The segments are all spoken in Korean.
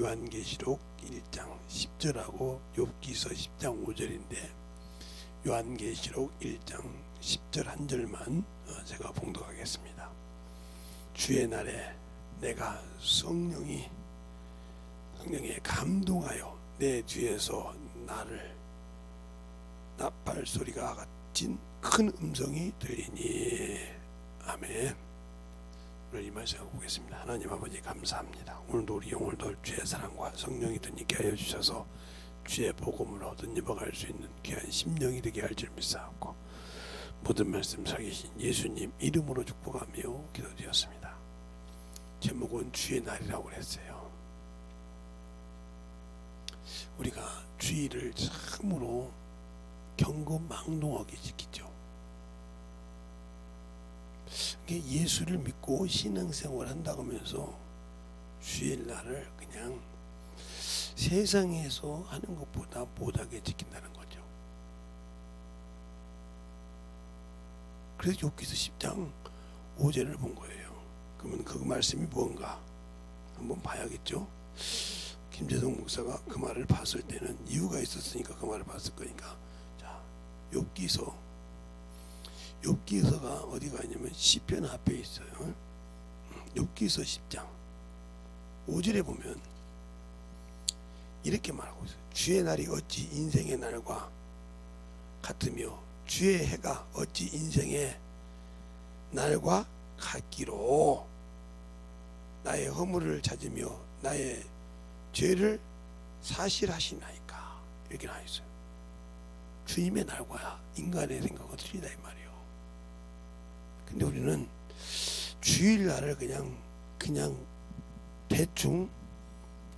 요한계시록 1장 10절하고 욥기서 10장 5절인데 요한계시록 1장 10절 한 절만 제가 봉독하겠습니다. 주의 날에 내가 성령에 감동하여 내 뒤에서 나를 나팔 소리가 같은 큰 음성이 들리니. 아멘. 오늘 이 말씀 보겠습니다. 하나님 아버지 감사합니다. 오늘도 우리 영혼을 돌 주의 사랑과 성령이 듣게 하여 주셔서 주의 복음을 얻어 입어갈 수 있는 귀한 심령이 되게 할 줄 믿사옵고 모든 말씀 살리신 예수님 이름으로 축복하며 기도드렸습니다. 제목은 주의 날이라고 했어요. 우리가 주의를 참으로 경거망동하게 지키죠. 예수를 믿고 신앙생활 한다고 하면서 주일날을 그냥 세상에서 하는 것보다 못하게 지킨다는 거죠. 그래서 욥기서 10장 5절을 본 거예요. 그러면 그 말씀이 뭔가 한번 봐야겠죠. 김재동 목사가 그 말을 봤을 때는 이유가 있었으니까 그 말을 봤을 거니까. 자, 욥기서가 어디가 있냐면 시편 앞에 있어요. 욥기서 10장 5절에 보면 이렇게 말하고 있어요. 주의 날이 어찌 인생의 날과 같으며 주의 해가 어찌 인생의 날과 같기로 나의 허물을 찾으며 나의 죄를 사실하시나이까. 이렇게 나와 있어요. 주님의 날과 인간의 생각은 틀리다 이 말이에요. 근데 우리는 주일날을 그냥 대충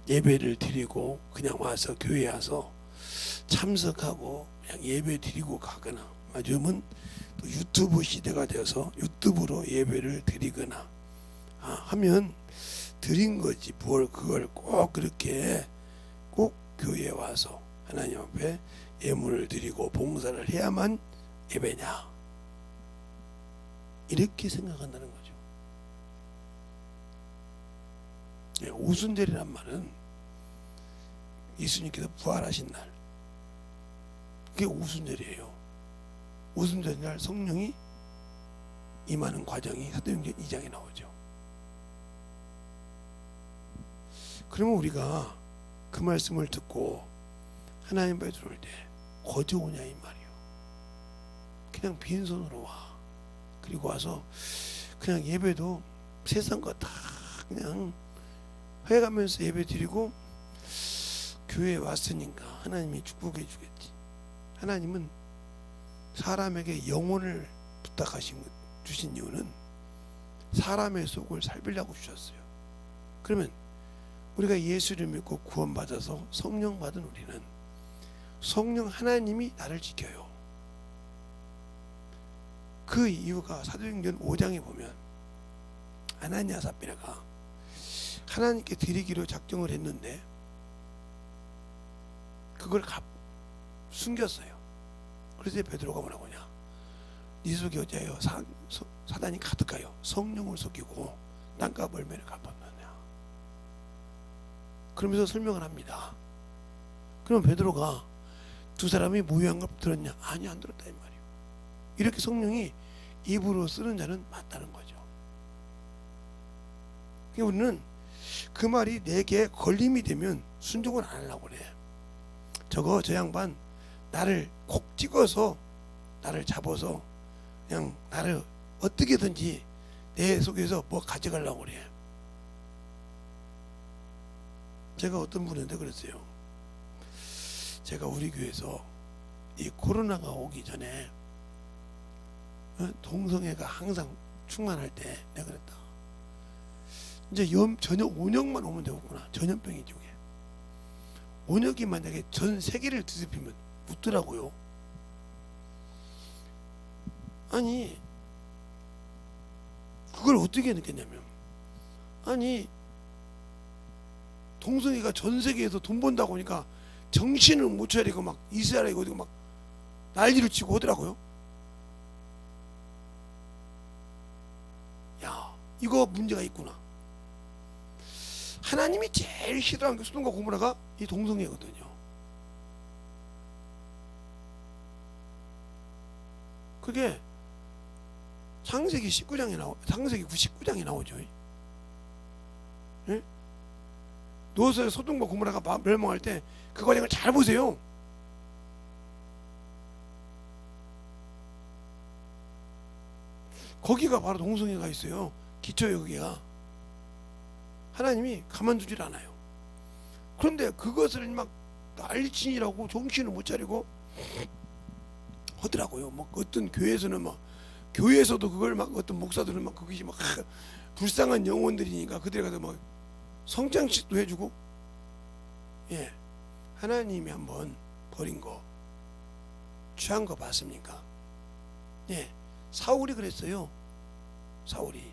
예배를 드리고 그냥 와서 교회에 와서 참석하고 그냥 예배 드리고 가거나, 요즘은 또 유튜브 시대가 되어서 유튜브로 예배를 드리거나 하면 드린 거지 뭘 그걸 꼭 그렇게 꼭 교회에 와서 하나님 앞에 예물을 드리고 봉사를 해야만 예배냐, 이렇게 생각한다는 거죠. 오순절이란 말은 예수님께서 부활하신 날, 그게 오순절이에요. 오순절 날 성령이 임하는 과정이 사도행전 2장에 나오죠. 그러면 우리가 그 말씀을 듣고 하나님 앞에 들어올 때 거저 오냐 이 말이요. 그냥 빈손으로 와. 그리고 와서 그냥 예배도 세상 거 다 그냥 해가면서 예배 드리고 교회에 왔으니까 하나님이 축복해 주겠지. 하나님은 사람에게 영혼을 주신 이유는 사람의 속을 살피려고 주셨어요. 그러면 우리가 예수를 믿고 구원받아서 성령 받은 우리는 성령 하나님이 나를 지켜요. 그 이유가 사도행전 5장에 보면 아나니아 삽비라가 하나님께 드리기로 작정을 했는데 그걸 숨겼어요. 그래서 베드로가 뭐라고 하냐, 네 속에 어찌하여 사단이 가득하여 성령을 속이고 땅값 얼마를 갚았느냐, 그러면서 설명을 합니다. 그럼 베드로가 두 사람이 모유한 걸 들었냐? 아니, 안 들었다 이 말이에요. 이렇게 성령이 입으로 쓰는 자는 맞다는 거죠. 우리는 그 말이 내게 걸림이 되면 순종을 안 하려고 그래. 저 양반 나를 콕 찍어서 나를 잡아서 그냥 나를 어떻게든지 내 속에서 뭐 가져가려고 그래. 제가 어떤 분한테 그랬어요. 제가 우리 교회에서 이 코로나가 오기 전에 동성애가 항상 충만할 때 내가 그랬다. 이제 전혀 온역만 오면 되겠구나. 전염병이지 그게. 온역이 만약에 전 세계를 뒤집히면 웃더라고요. 아니 그걸 어떻게 느꼈냐면, 아니 동성애가 전 세계에서 돈 번다고 하니까 정신을 못 차리고 막 이스라엘이고 어디고 막 난리를 치고 오더라고요. 야, 이거 문제가 있구나. 하나님이 제일 싫어하는 게 소돔과 고모라가 이 동성애거든요. 그게 창세기 19장에 나오죠. 예? 노스의 소돔과 고모라가 멸망할 때 그 과정을 잘 보세요. 거기가 바로 동성애가 있어요. 기초에 거기가. 하나님이 가만두질 않아요. 그런데 그것을 막 난리친이라고 정신을 못 차리고 하더라고요. 뭐 어떤 교회에서는 막 교회에서도 그걸 막 어떤 목사들은 막 그것이 막 불쌍한 영혼들이니까 그들에 가서 막 성장식도 해주고. 예, 하나님이 한번 버린 거 취한 거 봤습니까? 예, 사울이 그랬어요. 사울이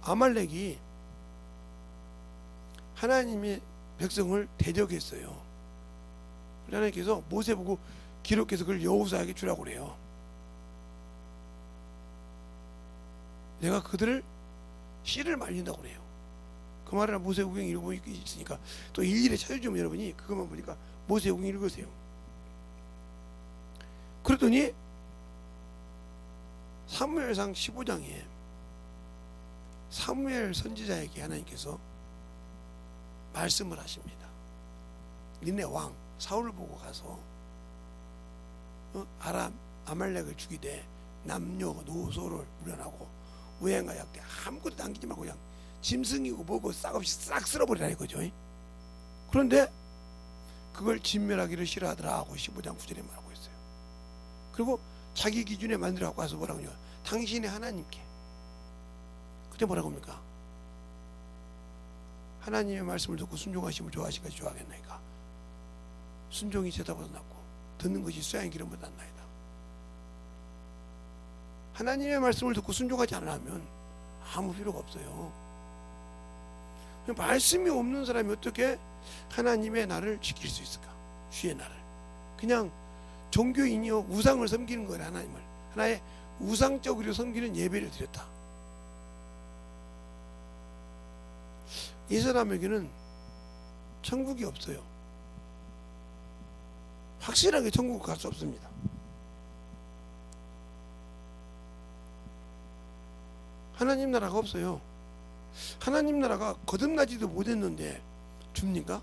아말렉이 하나님의 백성을 대적했어요. 하나님께서 모세 보고 기록해서 그걸 여호수아에게 주라고 그래요. 내가 그들을 씨를 말린다고 그래요. 그 말을 모세오경 읽어보고 있으니까 또 일일이 찾아주면 여러분이 그것만 보니까 모세오경 읽으세요. 그러더니 사무엘상 15장에 사무엘 선지자에게 하나님께서 말씀을 하십니다. 니네 왕 사울을 보고 가서 아말렉을 죽이되 남녀 노소를 물려나고 우행과 약대 아무것도 남기지 말고 그냥 짐승이고 뭐고 싹 없이 싹 쓸어버리라 이거죠. 그런데 그걸 진멸하기를 싫어하더라 하고 15장 9절에 말하고 있어요. 그리고 자기 기준에 만들어 갖고 와서 뭐라고 하냐, 당신의 하나님께. 그때 뭐라고 합니까? 하나님의 말씀을 듣고 순종하심을 좋아하시까 좋아하겠나이까. 순종이 죄다보다 낫고 듣는 것이 쇠한 기름보다 낫나이다. 하나님의 말씀을 듣고 순종하지 않으면 아무 필요가 없어요. 말씀이 없는 사람이 어떻게 하나님의 나를 지킬 수 있을까? 주의 나를. 그냥 종교인이요 우상을 섬기는 거예요. 하나님을 하나의 우상적으로 섬기는 예배를 드렸다. 이 사람에게는 천국이 없어요. 확실하게 천국 갈 수 없습니다. 하나님 나라가 없어요. 하나님 나라가 거듭나지도 못했는데 줍니까?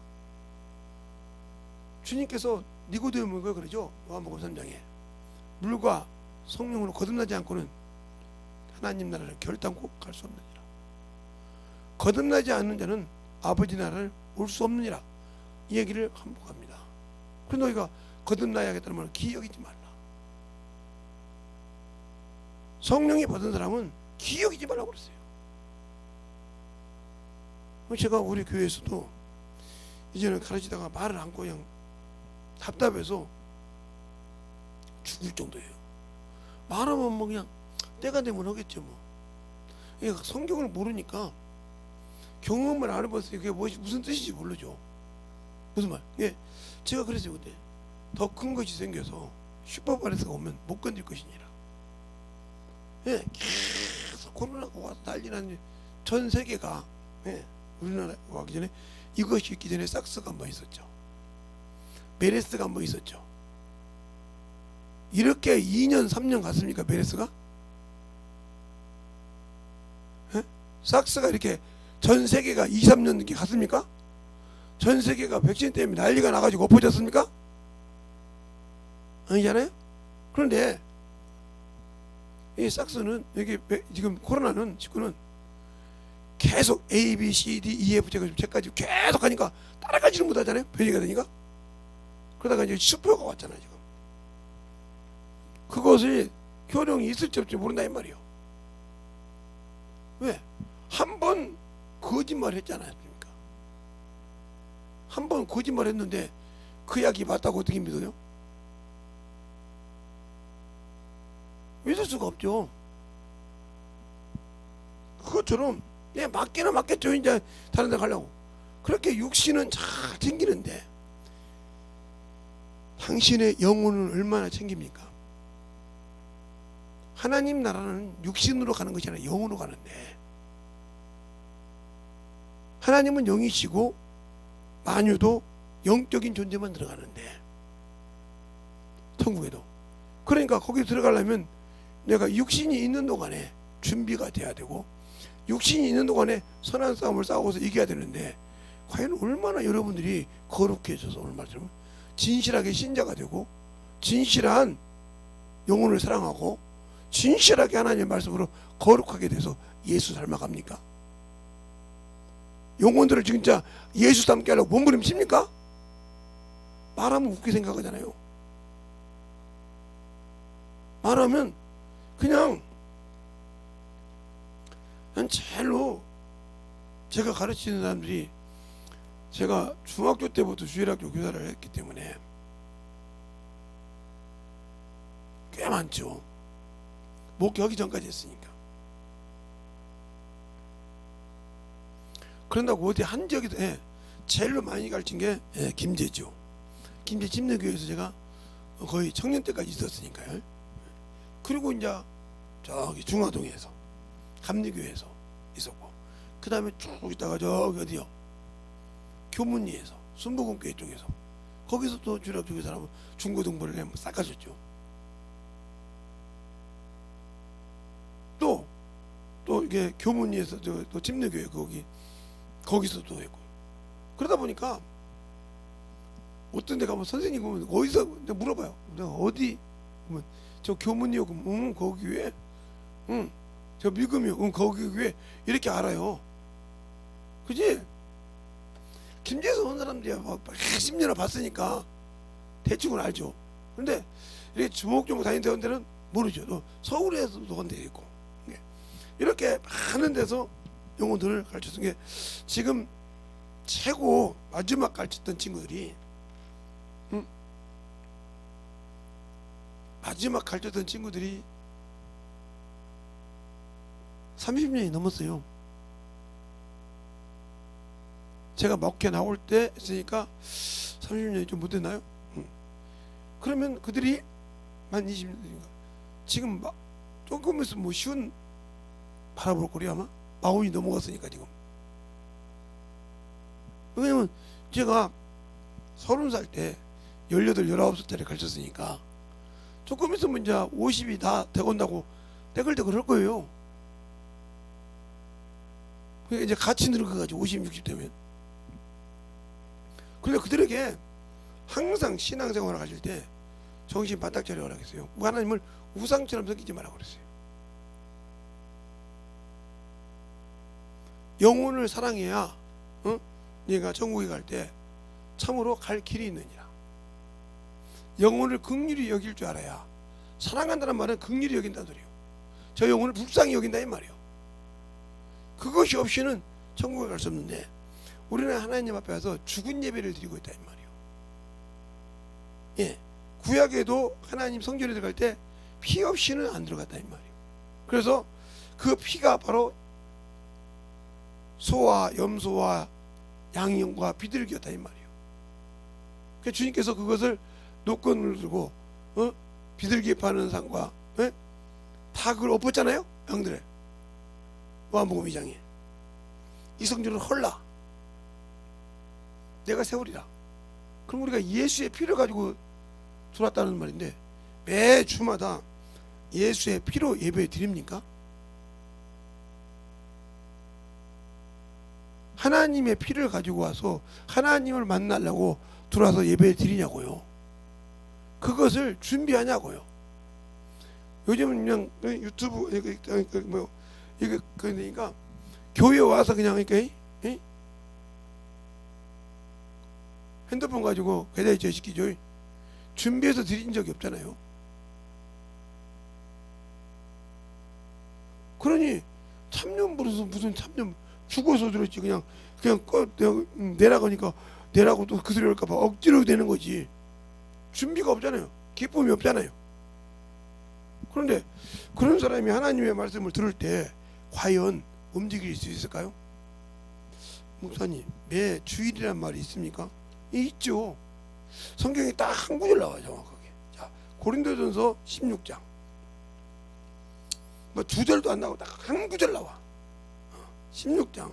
주님께서 니고데모가 그러죠. 요한복음 3장에 물과 성령으로 거듭나지 않고는 하나님 나라를 결단코 갈 수 없느니라. 거듭나지 않는 자는 아버지 나라를 올 수 없느니라. 이 얘기를 반복합니다. 그래서 너희가 거듭나야겠다는 말을 기억이지 말라. 성령이 받은 사람은 기억이지 말라고 그랬어요. 제가 우리 교회에서도 이제는 가르치다가 말을 않고 그냥 답답해서 죽을 정도예요. 말하면 뭐 그냥 때가 되면 하겠죠 뭐. 성경을 모르니까 경험을 안 해봐서 그게 무슨 뜻인지 모르죠. 무슨 말? 예, 제가 그랬어요. 그때 더 큰 것이 생겨서 슈퍼바레스가 오면 못 건들 것이니라. 예, 계속 코로나가 와서 난리 났는데 전 세계가, 예, 우리나라 와기 전에 이것이 있기 전에 삭스가 한번 있었죠. 메르스가 한번 있었죠. 이렇게 2년 3년 갔습니까? 메르스가? 예? 삭스가 이렇게 전 세계가 2, 3년 넘게 갔습니까? 전 세계가 백신 때문에 난리가 나가지고 엎어졌습니까? 아니잖아요? 그런데 이 삭스는 여기 지금 코로나는 19는 계속 A, B, C, D, E, F, Z까지 계속 가니까 따라가지를 못하잖아요. 변이가 되니까. 그러다가 이제 슈퍼가 왔잖아요. 지금 그것이 효력이 있을지 없을지 모른다 이 말이에요. 왜? 한 번 거짓말 했잖아요. 한 번 거짓말 했는데 그 약이 맞다고 어떻게 믿어요? 믿을 수가 없죠. 그것처럼 맞기는 맞겠죠. 이제 다른 데 가려고. 그렇게 육신은 잘 챙기는데 당신의 영혼은 얼마나 챙깁니까? 하나님 나라는 육신으로 가는 것이 아니라 영으로 가는데 하나님은 영이시고 만유도 영적인 존재만 들어가는데, 천국에도. 그러니까 거기 들어가려면 내가 육신이 있는 동안에 준비가 돼야 되고, 육신이 있는 동안에 선한 싸움을 싸우고서 이겨야 되는데, 과연 얼마나 여러분들이 거룩해져서 오늘 말씀 진실하게 신자가 되고 진실한 영혼을 사랑하고 진실하게 하나님의 말씀으로 거룩하게 돼서 예수 닮아갑니까? 영혼들을 진짜 예수 닮게 하려고 몸부림칩니까? 말하면 웃게 생각하잖아요. 말하면 그냥 제일로 제가 가르치는 사람들이, 제가 중학교 때부터 주일학교 교사를 했기 때문에 꽤 많죠. 목회하기 전까지 했으니까. 그런다고 어디 한 지역에 제일로 많이 가르친 게 김제죠. 김제 침례교회에서 제가 거의 청년 때까지 있었으니까요. 그리고 이제 저기 중화동에서 감리교회에서 있었고, 그 다음에 쭉 있다가 저기 어디요, 교문리에서 순복음교회 쪽에서, 거기서 또 주일학교 교회 사람은 중고등부를 싹 가셨죠. 또 이게 교문리에서 또 침례교회 거기서 또 했고. 그러다 보니까 어떤 데 가면 선생님 보면 어디서, 내가 물어봐요. 내가 어디 보면 저 교문이요. 그럼 거기 교회, 저 미금이요. 거기 교회, 이렇게 알아요. 그지? 김제에서 온 사람들이 막 10년을 봤으니까 대충은 알죠. 근데 이렇게 주목주목 다니는 데는 모르죠. 또 서울에서도 한 데 있고, 이렇게 많은 데서 영혼들을 가르쳤던 게, 지금 최고 마지막 가르쳤던 친구들이, 마지막 가르쳤던 친구들이 30년이 넘었어요. 제가 목회 나올 때 했으니까 30년이 좀 못됐나요? 그러면 그들이 만 20년인가, 지금 조금 있으면 뭐 쉬운 바라볼 거리 아마 40이 넘어갔으니까 지금. 왜냐면 제가 30살 때 18, 19살 때 가르쳤으니까 조금 있으면 이제 50이 다 돼간다고 떼글떼글 할 거예요. 그러니까 이제 같이 늙어가지고 50, 60 되면. 그런데 그들에게 항상 신앙생활을 하실 때 정신 바짝 차리라고 그랬어요. 하나님을 우상처럼 섬기지 말라고 그랬어요. 영혼을 사랑해야 네가 천국에 갈 때 참으로 갈 길이 있느니라. 영혼을 긍휼히 여길 줄 알아야, 사랑한다는 말은 긍휼히 여긴다는 소리예요. 저 영혼을 불쌍히 여긴다 이 말이에요. 그것이 없이는 천국에 갈 수 없는데, 우리는 하나님 앞에 와서 죽은 예배를 드리고 있다 이 말이에요. 예, 구약에도 하나님 성전에 들어갈 때 피 없이는 안 들어갔다 이 말이에요. 그래서 그 피가 바로 소와 염소와 양과 비둘기였다 이 말이에요. 그래서 주님께서 그것을 노건을 들고 비둘기 파는 상과 다 그걸 엎었잖아요. 양들을 요한복음 2장에 이 성전을 헐라, 내가 세우리라. 그럼 우리가 예수의 피를 가지고 들어왔다는 말인데, 매 주마다 예수의 피로 예배 드립니까? 하나님의 피를 가지고 와서 하나님을 만나려고 들어와서 예배 드리냐고요. 그것을 준비하냐고요. 요즘은 그냥 유튜브 이거 그러니까 교회 와서 그냥 이렇게 핸드폰 가지고 계좌이체 시키죠. 준비해서 드린 적이 없잖아요. 그러니 참념 부르서 무슨 참념, 죽어서 들었지. 그냥 내라가니까 내라고 또 그 소리 할까봐 억지로 되는 거지. 준비가 없잖아요. 기쁨이 없잖아요. 그런데 그런 사람이 하나님의 말씀을 들을 때 과연 움직일 수 있을까요? 목사님, 매 주일이란 말이 있습니까? 있죠. 성경에 딱 한 구절 나와요, 정확하게. 자, 고린도전서 16장. 뭐 두 절도 안 나오고 딱 한 구절 나와. 16장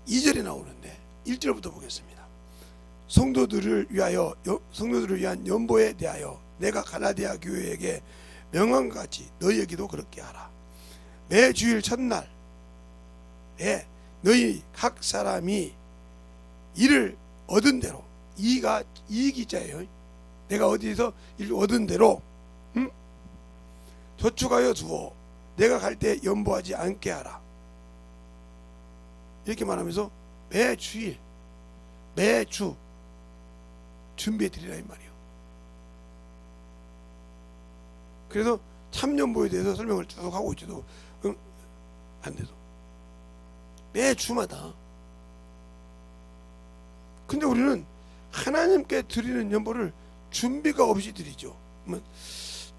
2절에 나오는데 1절부터 보겠습니다. 성도들을 위한 연보에 대하여 내가 갈라디아 교회에게 명한 것 같이 너희에게도 그렇게 하라. 매 주일 첫날에 너희 각 사람이 일을 얻은 대로, 이익이자예요. 내가 어디서 일 얻은 대로 저축하여 두어 내가 갈 때 연보하지 않게 하라. 이렇게 말하면서 매 주일 매주 준비해 드리라 이 말이에요. 그래서 참연보에 대해서 설명을 쭉 하고 있지도 안 돼도 매주마다. 근데 우리는 하나님께 드리는 연보를 준비가 없이 드리죠. 그러면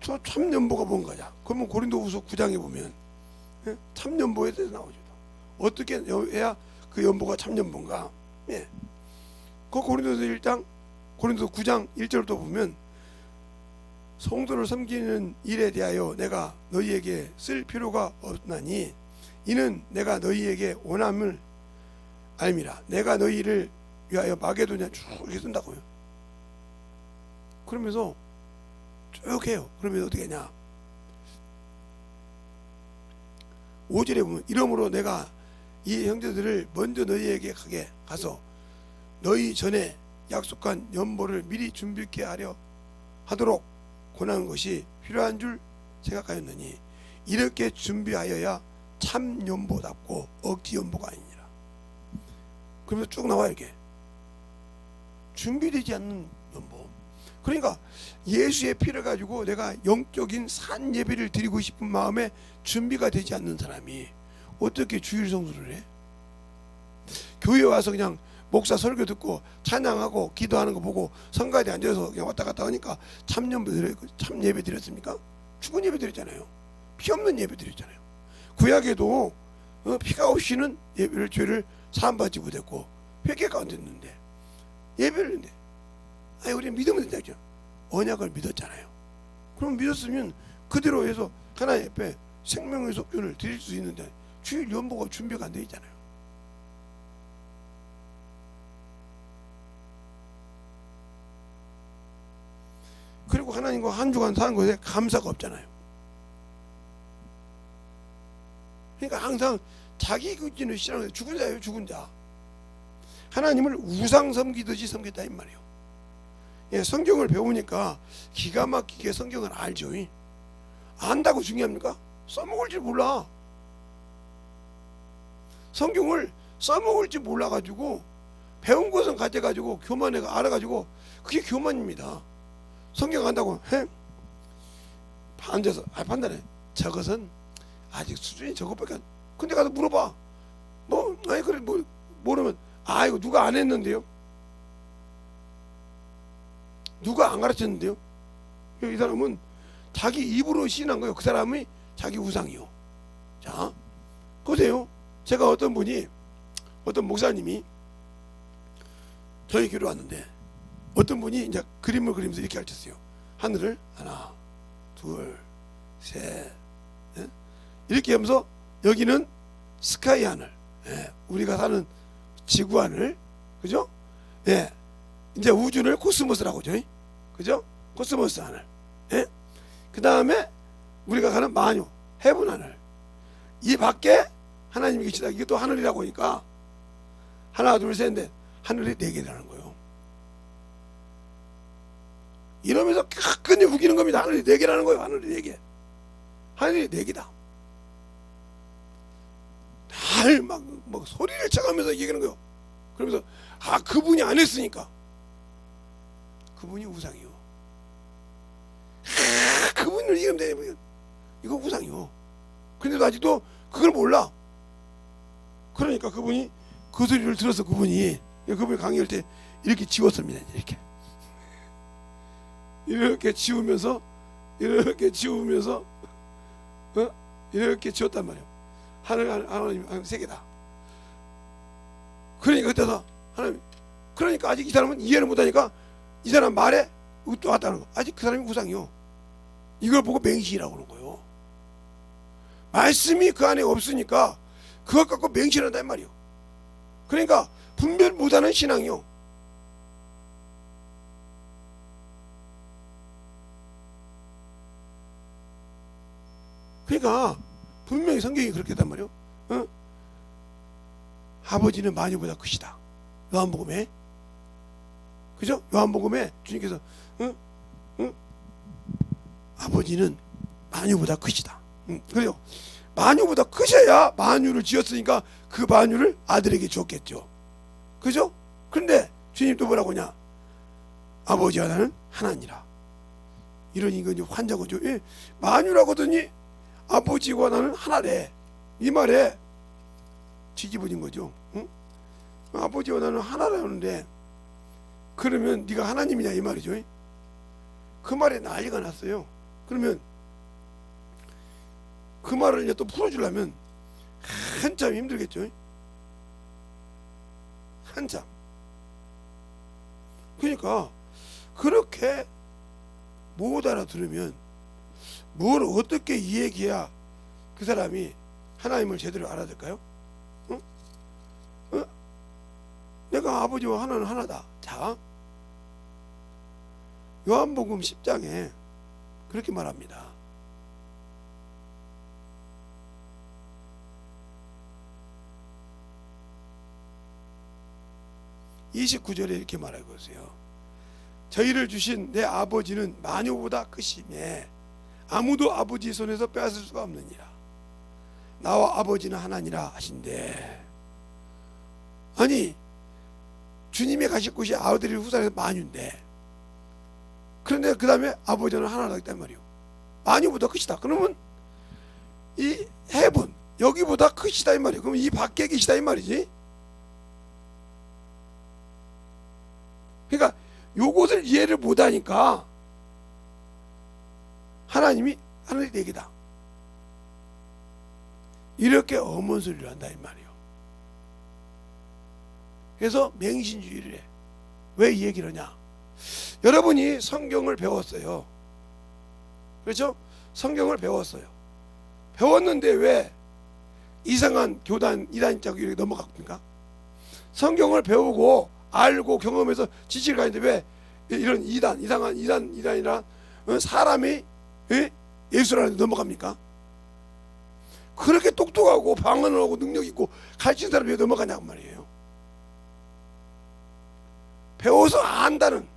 저 참연보가 뭔가냐? 그러면 고린도후서 9장에 보면 참연보에 대해서 나오죠. 어떻게 해야 그 연보가 참연보인가? 예. 그 고린도서 9장 1절부터 보면 성도를 섬기는 일에 대하여 내가 너희에게 쓸 필요가 없나니 이는 내가 너희에게 원함을 알미라. 내가 너희를 위하여 마게도냐 쭉 이렇게 쓴다고요. 그러면서 쭉 해요. 그러면 어떻게 하냐? 5절에 보면 이러므로 내가 이 형제들을 먼저 너희에게 가서 너희 전에 약속한 연보를 미리 준비케 하도록 권한 것이 필요한 줄 생각하였느니 이렇게 준비하여야 참 연보답고 억지 연보가 아니니라. 그러면서 쭉 나와 이렇게 준비되지 않는 연보. 그러니까 예수의 피를 가지고 내가 영적인 산 예배를 드리고 싶은 마음에 준비가 되지 않는 사람이 어떻게 주일 성수를 해? 교회 와서 그냥 목사 설교 듣고 찬양하고 기도하는 거 보고 성가대에 앉아서 그냥 왔다 갔다 하니까 참 예배 드렸습니까? 죽은 예배 드렸잖아요. 피 없는 예배 드렸잖아요. 구약에도 피가 없이는 죄를 사함받지 못했고 회개가 안 됐는데 예배를 했는데 우리 믿으면 된다죠. 언약을 믿었잖아요. 그럼 믿었으면 그대로 해서 하나님 앞에 생명의 속죄를 드릴 수 있는데 주일 연보가 준비가 안 되어 있잖아요. 그리고 하나님과 한 주간 사는 것에 감사가 없잖아요. 그러니까 항상 자기 의지는 싫어하는 죽은 자예요. 죽은 자. 하나님을 우상 섬기듯이 섬겼다 이 말이에요. 예, 성경을 배우니까 기가 막히게 성경을 알죠. 안다고 중요합니까? 써먹을 줄 몰라. 성경을 써먹을 줄 몰라가지고 배운 것은 가져가지고 교만해가 알아가지고 그게 교만입니다. 성경 안다고 해? 앉아서 판단해. 저것은 아직 수준이 저것밖에 안. 근데 가서 물어봐. 그래 모르면 이거 누가 안 했는데요? 누가 안 가르쳤는데요? 이 사람은 자기 입으로 시인한 거예요. 그 사람이 자기 우상이요. 자, 보세요. 제가 어떤 목사님이 저희 교회 왔는데 어떤 분이 이제 그림을 그리면서 이렇게 가르쳤어요. 하늘을 하나, 둘, 셋, 넷. 이렇게 하면서 여기는 스카이 하늘, 우리가 사는 지구 하늘, 그죠? 이제 우주를 코스모스라고 하죠. 그죠? 코스모스 하늘. 그 다음에 우리가 가는 만유, 해분 하늘. 이 밖에 하나님이 계시다. 이게 또 하늘이라고 하니까 하나, 둘, 셋, 넷. 하늘이 4개라는 거예요. 이러면서 가끔이 우기는 겁니다. 하늘이 4개라는 거예요. 하늘이 4개. 하늘이 4개다. 날 막 소리를 쳐가면서 얘기하는 거예요. 그러면서 그분이 안 했으니까 그분이 우상이요. 그분을 이기면 되냐? 이거 우상이요. 근데도 아직도 그걸 몰라. 그러니까 그분이 그 소리를 들어서 그분이 강의할 때 이렇게 지웠습니다. 이렇게 지우면서 이렇게 지웠단 말이에요. 하나님 3개다. 그러니까 그때서 하나님, 그러니까 아직 이 사람은 이해를 못하니까 이 사람 말에 또 왔다는 거. 아직 그 사람이 우상이요. 이걸 보고 맹신이라고 그러는 거예요. 말씀이 그 안에 없으니까 그것 갖고 맹신한다 이 말이에요. 그러니까 분별 못하는 신앙이요. 그러니까 분명히 성경이 그렇게 했단 말이요. 어? 아버지는 만유보다 크시다. 요한복음에, 그죠? 요한복음에 주님께서 아버지는 만유보다 크시다. 그래요. 만유보다 크셔야 만유를 지었으니까 그 만유를 아들에게 주었겠죠. 그죠? 그런데 주님 또 뭐라고 하냐? 아버지와 나는 하나니라. 이러니 이건 환자거죠. 예? 만유라고 하더니 아버지와 나는 하나래. 이 말에 뒤집어진 거죠. 응? 아버지와 나는 하나라는데 그러면 네가 하나님이냐 이 말이죠. 그 말에 난리가 났어요. 그러면 그 말을 이제 또 풀어주려면 한참 힘들겠죠. 한참. 그러니까 그렇게 못 알아들으면 뭘 어떻게 이야기해야 그 사람이 하나님을 제대로 알아들까요? 응? 응? 내가 아버지와 하나는 하나다. 자, 요한복음 10장에 그렇게 말합니다. (29절에) 이렇게 말하고 있어요. 저희를 주신 내 아버지는 만유보다 크시매 아무도 아버지 손에서 빼앗을 수가 없느니라. 나와 아버지는 하나니라 하신대. 아니 주님이 가실 곳이 아들이 후사에서 만유인데, 그런데 그 다음에 아버지는 하나라고 했단 말이에요. 만유보다 크시다. 그러면 이 해분 여기보다 크시다 이 말이에요. 그럼 이 밖에 계시다 이 말이지. 그러니까 요것을 이해를 못하니까 하나님이 하늘의 얘기다 이렇게 어문 소리를 한다 이 말이에요. 그래서 맹신주의를 해. 왜 이 얘기를 하냐? 여러분이 성경을 배웠어요. 그렇죠? 성경을 배웠어요. 배웠는데 왜 이상한 교단 이단자고 이렇게 넘어갑니까? 성경을 배우고 알고 경험해서 지식을 가는데 왜 이런 이상한 이단이란 사람이 예수라는 데 넘어갑니까? 그렇게 똑똑하고 방언을 하고 능력 있고 가르치는 사람이 왜 넘어가냐고 말이에요. 배워서 안다는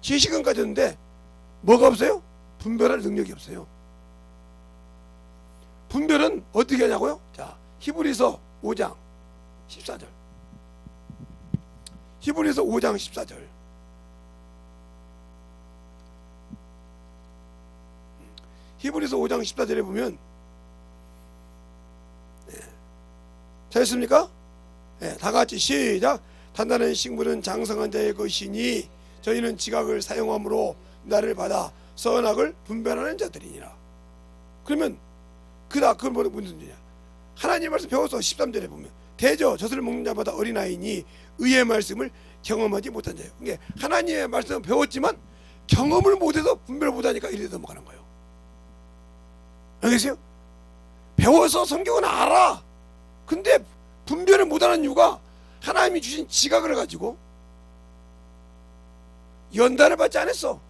지식은 가졌는데 뭐가 없어요? 분별할 능력이 없어요. 분별은 어떻게 하냐고요? 자, 히브리서 5장 14절. 히브리서 5장 14절. 히브리서 5장 14절에 보면 잘했습니까? 다 같이 시작. 단단한 식물은 장성한 자의 것이니 저희는 지각을 사용함으로 나를 받아 선악을 분별하는 자들이니라. 그러면 그건 무슨 뜻이냐? 하나님 말씀 배워서 13절에 보면 대저 젖을 먹는 자마다 어린아이니 의의 말씀을 경험하지 못한 자예요. 그러니까 하나님의 말씀을 배웠지만 경험을 못해서 분별을 못하니까 이래 넘어가는 거예요. 알겠어요? 배워서 성경은 알아. 근데 분별을 못하는 이유가 하나님이 주신 지각을 가지고 연단을 받지 않았어.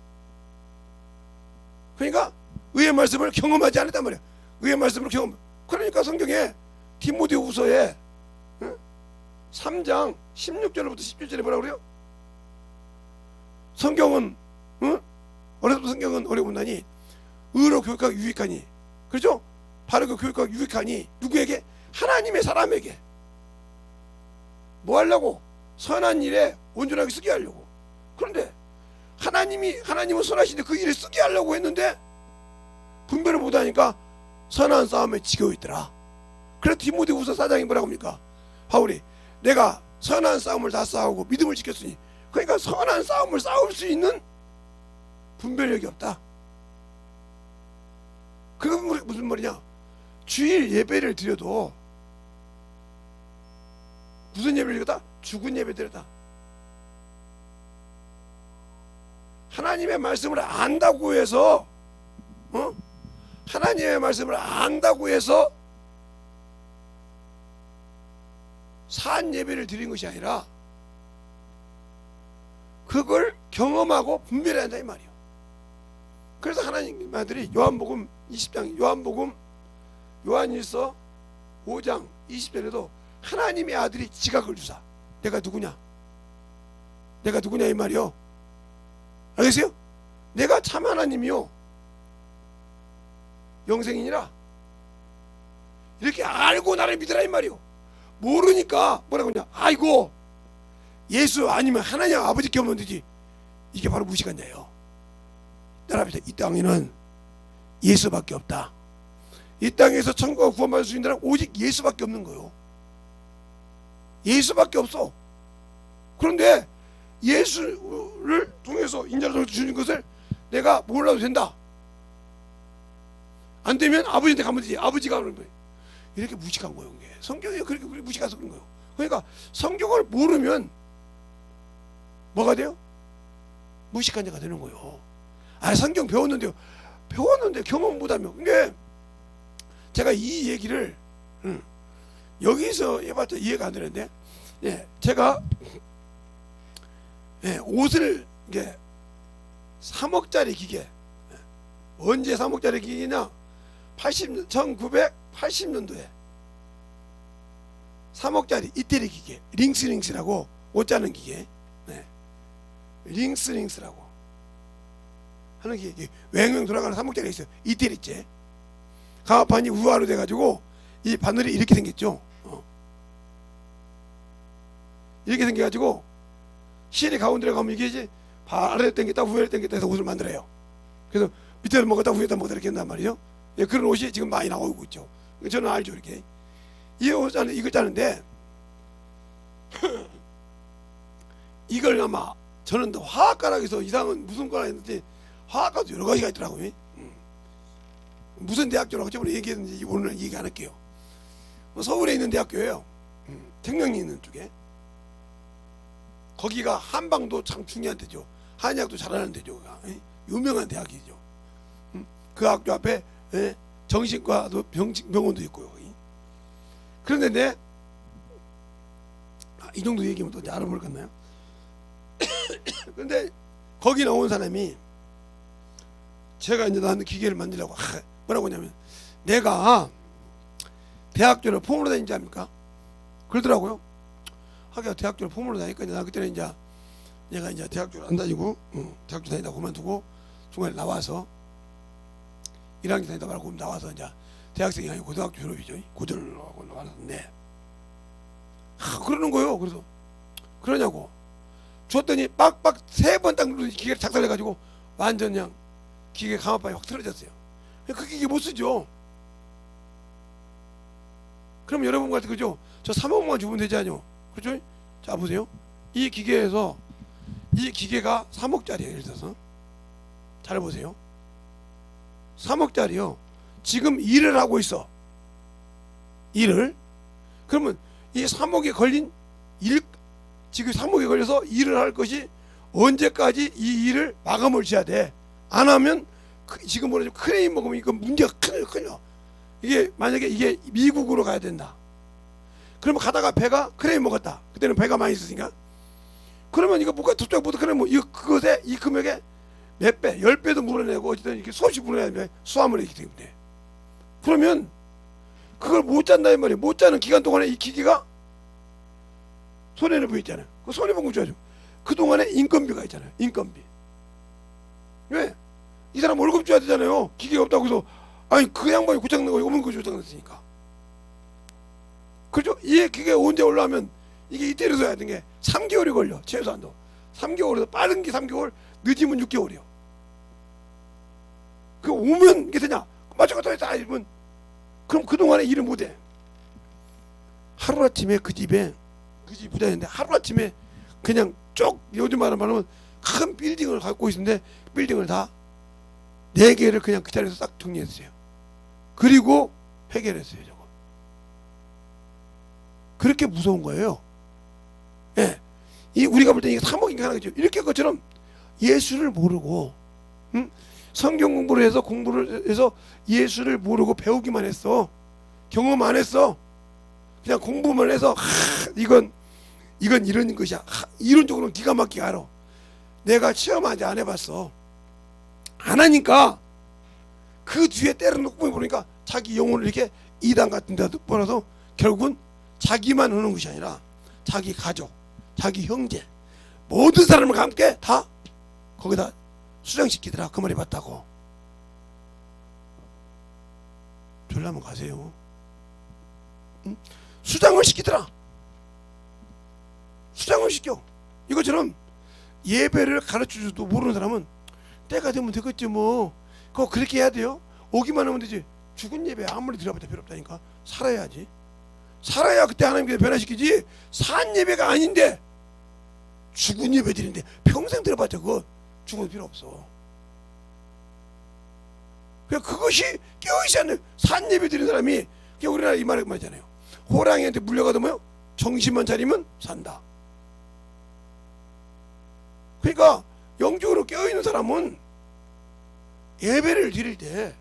그러니까 의의 말씀을 경험하지 않았단 말이야. 의의 말씀을 경험. 그러니까 성경에 디모데후서에 3장 16절부터 17절에 뭐라고 그래요? 성경은 어려서부터 성경은 어려운다니 의로 교육하기 유익하니, 그렇죠? 바르게 교육하기 유익하니 누구에게? 하나님의 사람에게. 뭐 하려고? 선한 일에 온전하게 쓰게 하려고. 그런데 하나님은 선하신데 그 일에 쓰게 하려고 했는데 분별을 못하니까 선한 싸움에 지겨 있더라. 그래서 디모데후서 4장이 뭐라고 합니까? 바울이 내가 선한 싸움을 다 싸우고 믿음을 지켰으니, 그러니까 선한 싸움을 싸울 수 있는 분별력이 없다. 그건 무슨 말이냐? 주일 예배를 드려도 무슨 예배를 드렸다? 죽은 예배 드렸다. 하나님의 말씀을 안다고 해서 하나님의 말씀을 안다고 해서 산 예배를 드린 것이 아니라 그걸 경험하고 분별해야 한다 이 말이에요. 그래서 하나님 아들이 요한복음 20장, 요한일서 5장 20절에도 하나님의 아들이 지각을 주사. 내가 누구냐? 내가 누구냐 이 말이요. 알겠어요? 내가 참 하나님이요 영생이니라. 이렇게 알고 나를 믿으라 이 말이요. 모르니까 뭐라고 하냐? 아이고 예수 아니면 하나님 아버지께 오면 되지. 이게 바로 무식한 자예요. 따라합시다. 이 땅에는 예수밖에 없다. 이 땅에서 천국과 구원받을 수 있는 사람은 오직 예수밖에 없는 거예요. 예수밖에 없어. 그런데 예수를 통해서 인자로 주신 것을 내가 몰라도 된다. 안 되면 아버지한테 가면 되지. 아버지가 그런 거예요. 이렇게 무식한 거예요. 성경이 그렇게 무식해서 그런 거예요. 그러니까 성경을 모르면 뭐가 돼요? 무식한 자가 되는 거예요. 아, 성경 배웠는데 경험 못하며. 근데 제가 이 얘기를 여기서 해봤자 이해가 안 되는데, 제가 옷을 이게 3억짜리 기계, 언제 3억짜리 기계냐? 1980년도에 3억짜리 이태리 기계, 링스라고 옷 짜는 기계, 링스라고 하는 기계, 외형 돌아가는 3억짜리가 있어요. 이태리째. 가마판이 우아로 돼가지고 이 바늘이 이렇게 생겼죠. 이렇게 생겨가지고 실이 가운데로 가면 이게 이제 아래로 당겼다 후에로 당겼다 해서 옷을 만들어요. 그래서 밑에를 먹었다 후에다 먹었다 이렇게 한단 말이에요. 그런 옷이 지금 많이 나오고 있죠. 저는 알죠. 이렇게 이 옷 짜는 이걸 짜는데 이걸 아마 저는 더 화학과락에서 이상은 무슨 과라 했는지 화학과도 여러 가지가 있더라고요. 무슨 대학교라고 저번에 얘기했는지 오늘 얘기 안 할게요. 서울에 있는 대학교예요. 청량리 있는 쪽에. 거기가 한방도 참 중요한 데죠. 한의학도 잘하는 데죠. 유명한 대학이죠. 그 학교 앞에 정신과도 병원도 있고요. 거기. 그런데 이 정도 얘기하면 또 알아볼겠나요? 그런데 거기 나온 사람이 제가 이제 나는 기계를 만들려고 뭐라고 하냐면 내가 대학교를 폼으로 다니지 않습니까? 그러더라고요. 하기야 대학교를 폼으로 다니니까 나 그때는 이제 내가 이제 대학교를 안 다니고 대학교 다니다 그만두고 중간에 나와서 1학년 다니다 말고 나와서 이제 대학생이 아니고 고등학교 졸업이죠. 고졸을 하고 나왔는데 그러는 거예요. 그래서 그러냐고 줬더니 빡빡 3번 딱 기계를 작살내가지고 완전 그냥 기계 가마판이 확 틀어졌어요. 그 기계 못 쓰죠. 그럼 여러분 같은 그죠? 저 3억만 주면 되지 않요? 그렇죠? 자 보세요. 이 기계에서 이 기계가 3억짜리예요. 예를 들어서 잘 보세요. 3억짜리요. 지금 일을 하고 있어. 일을. 그러면 이 3억에 걸린 지금 3억에 걸려서 일을 할 것이 언제까지 이 일을 마감을 지어야 돼. 안 하면 지금 뭐라죠? 크레인 먹으면 이거 문제가 큰일요. 이게 만약에 이게 미국으로 가야 된다. 그러면 가다가 배가 크레인 먹었다. 그때는 배가 많이 있으니까. 그러면 이거 뭐가 도착 못해. 그러면 이거 그것에 이 금액에 몇 배, 10배도 물어내고 어쨌든 이렇게 수없이 물어내야 돼. 수화물이 있기 때문에. 그러면 그걸 못 잔다 이 말이에요. 못 자는 기간 동안에 이 기계가 손해를 보였잖아요. 그 손해보고 줘야죠. 그 동안에 인건비가 있잖아요. 인건비. 왜? 이 사람 월급 줘야 되잖아요. 기계가 없다고 해서 아니 그 양반이 고장난 거 오면 그 고장났으니까. 그죠? 이 기계 언제 올라오면 이게 이때로서 해야 되는 게 3개월이 걸려. 최소한도 3개월에서 빠른 게 3개월, 늦으면 6개월이요. 그 오면 이게 되냐? 맞춰가 또 했다 이러면 그럼 그 동안에 일을 못해. 하루아침에 그 집에 그 집 부자인데 하루아침에 그냥 쭉 요즘 말하면 큰 빌딩을 갖고 있는데 빌딩을 다 4개를 그냥 그 자리에서 딱 정리했어요. 그리고 해결했어요. 저거. 그렇게 무서운 거예요. 예. 이 우리가 볼 때 이게 3억인가 하나겠죠. 이렇게 것처럼 예수를 모르고 성경 공부를 해서 예수를 모르고 배우기만 했어. 경험 안 했어. 그냥 공부만 해서 이건 이런 것이야. 이론적으로 기가 막히게 알아. 내가 체험하지 안 해봤어. 안 하니까 그 뒤에 때려놓고 보니까 자기 영혼을 이렇게 이단 같은 데도 벌어서 결국은 자기만 오는 것이 아니라 자기 가족, 자기 형제, 모든 사람을 함께 다 거기다 수장시키더라. 그 말이 맞다고. 졸라면 가세요. 응? 수장을 시키더라. 수장을 시켜. 이것처럼 예배를 가르쳐줘도 모르는 사람은 때가 되면 되겠지 뭐. 그거 그렇게 해야 돼요. 오기만 하면 되지. 죽은 예배 아무리 들어봐도 필요 없다니까. 살아야지. 살아야 그때 하나님께서 변화시키지. 산 예배가 아닌데 죽은 예배들인데 평생 들어봤자 그거 죽어도 필요 없어. 그것이 깨어있지 않는 산 예배 드리는 사람이 우리나라 이 말을 말이잖아요. 호랑이한테 물려가도 뭐요? 정신만 차리면 산다. 그러니까 영적으로 깨어있는 사람은 예배를 드릴 때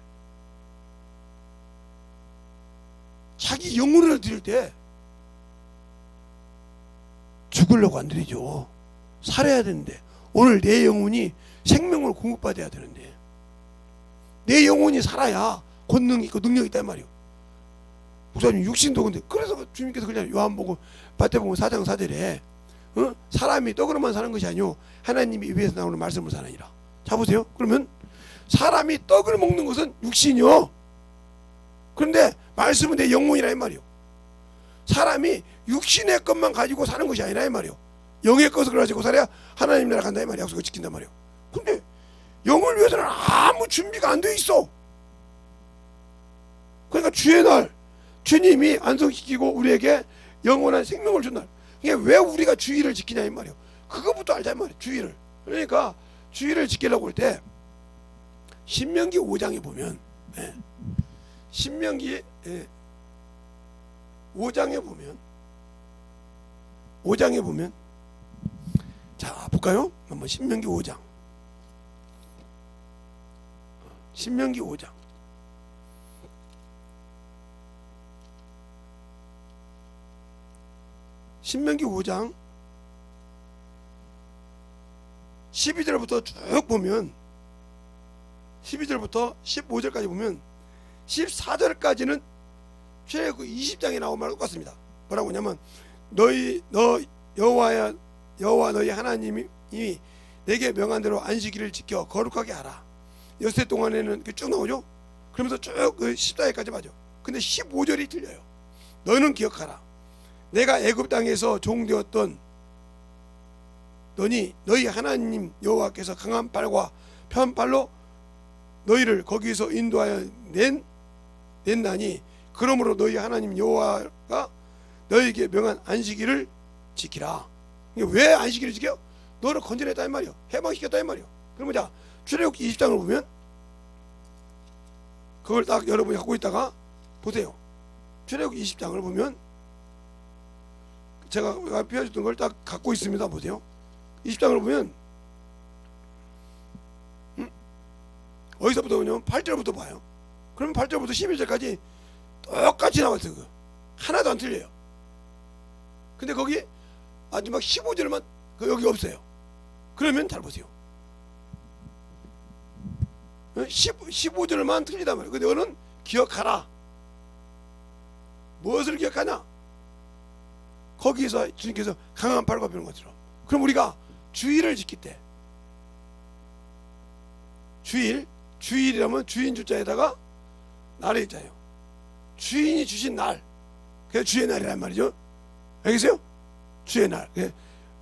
자기 영혼을 드릴 때 죽으려고 안 드리죠. 살아야 되는데 오늘 내 영혼이 생명을 공급받아야 되는데 내 영혼이 살아야 권능이 있고 능력이 있단 말이에요. 목사님 육신도 근데 그래서 주님께서 그냥 요한복음 마태복음 4장 4절에 사람이 떡으로만 사는 것이 아니요 하나님이 입에서 나오는 말씀으로 사느니라. 자 보세요. 그러면 사람이 떡을 먹는 것은 육신이요. 그런데 말씀은 내 영혼이라 이 말이요. 사람이 육신의 것만 가지고 사는 것이 아니라 이 말이요. 영의 것을 가지고 살아야 하나님 나라 간다 이 말이야. 약속을 지킨단 말이요. 근데 영을 위해서는 아무 준비가 안 돼 있어. 그러니까 주의 날 주님이 안성시키고 우리에게 영원한 생명을 준 날. 이게 왜 우리가 주의를 지키냐 이 말이요. 그거부터 알자 이 말이요. 주의를. 그러니까 주의를 지키려고 할 때 신명기 5장에 보면 신명기 5장에 보면 자 볼까요? 한번 신명기 5장 신명기 5장 신명기 5장 12절부터 쭉 보면 12절부터 15절까지 보면 14절까지는 출애굽 20장에 나온 말과 똑같습니다. 뭐라고 하냐면 너 여호와 너희 하나님이 내게 명한 대로 안식일을 지켜 거룩하게 하라. 엿새 동안에는 쭉 나오죠. 그러면서 쭉 14절까지 맞죠. 근데 15절이 틀려요. 너는 기억하라. 내가 애굽 땅에서 종되었던 너희 하나님 여호와께서 강한 팔과 편 팔로 너희를 거기서 인도하여 낸나니 그러므로 너희 하나님 여호와가 너희에게 명한 안식일을 지키라. 왜 안식일을 지켜? 너를 건져냈다 이 말이요. 해방시켰다 이 말이요. 그러면 자 출애굽기 20장을 보면 그걸 딱 여러분이 갖고 있다가 보세요. 출애굽기 20장을 보면 제가 펴줬던 걸 딱 갖고 있습니다. 보세요. 20장을 보면 어디서부터 보냐면 8절부터 봐요. 그러면 8절부터 11절까지 똑같이 나왔어요. 하나도 안 틀려요. 근데 거기 마지막 15절만 여기 없어요. 그러면 잘 보세요. 15절만 틀리단 말이에요. 근데 너는 기억하라. 무엇을 기억하냐? 거기서 주님께서 강한 팔과 펴는 것처럼. 그럼 우리가 주일을 지킬 때 주일이라면 주인 주자에다가 날에 있잖아요. 주인이 주신 날, 그게 주의 날이란 말이죠. 알겠어요? 주의 날.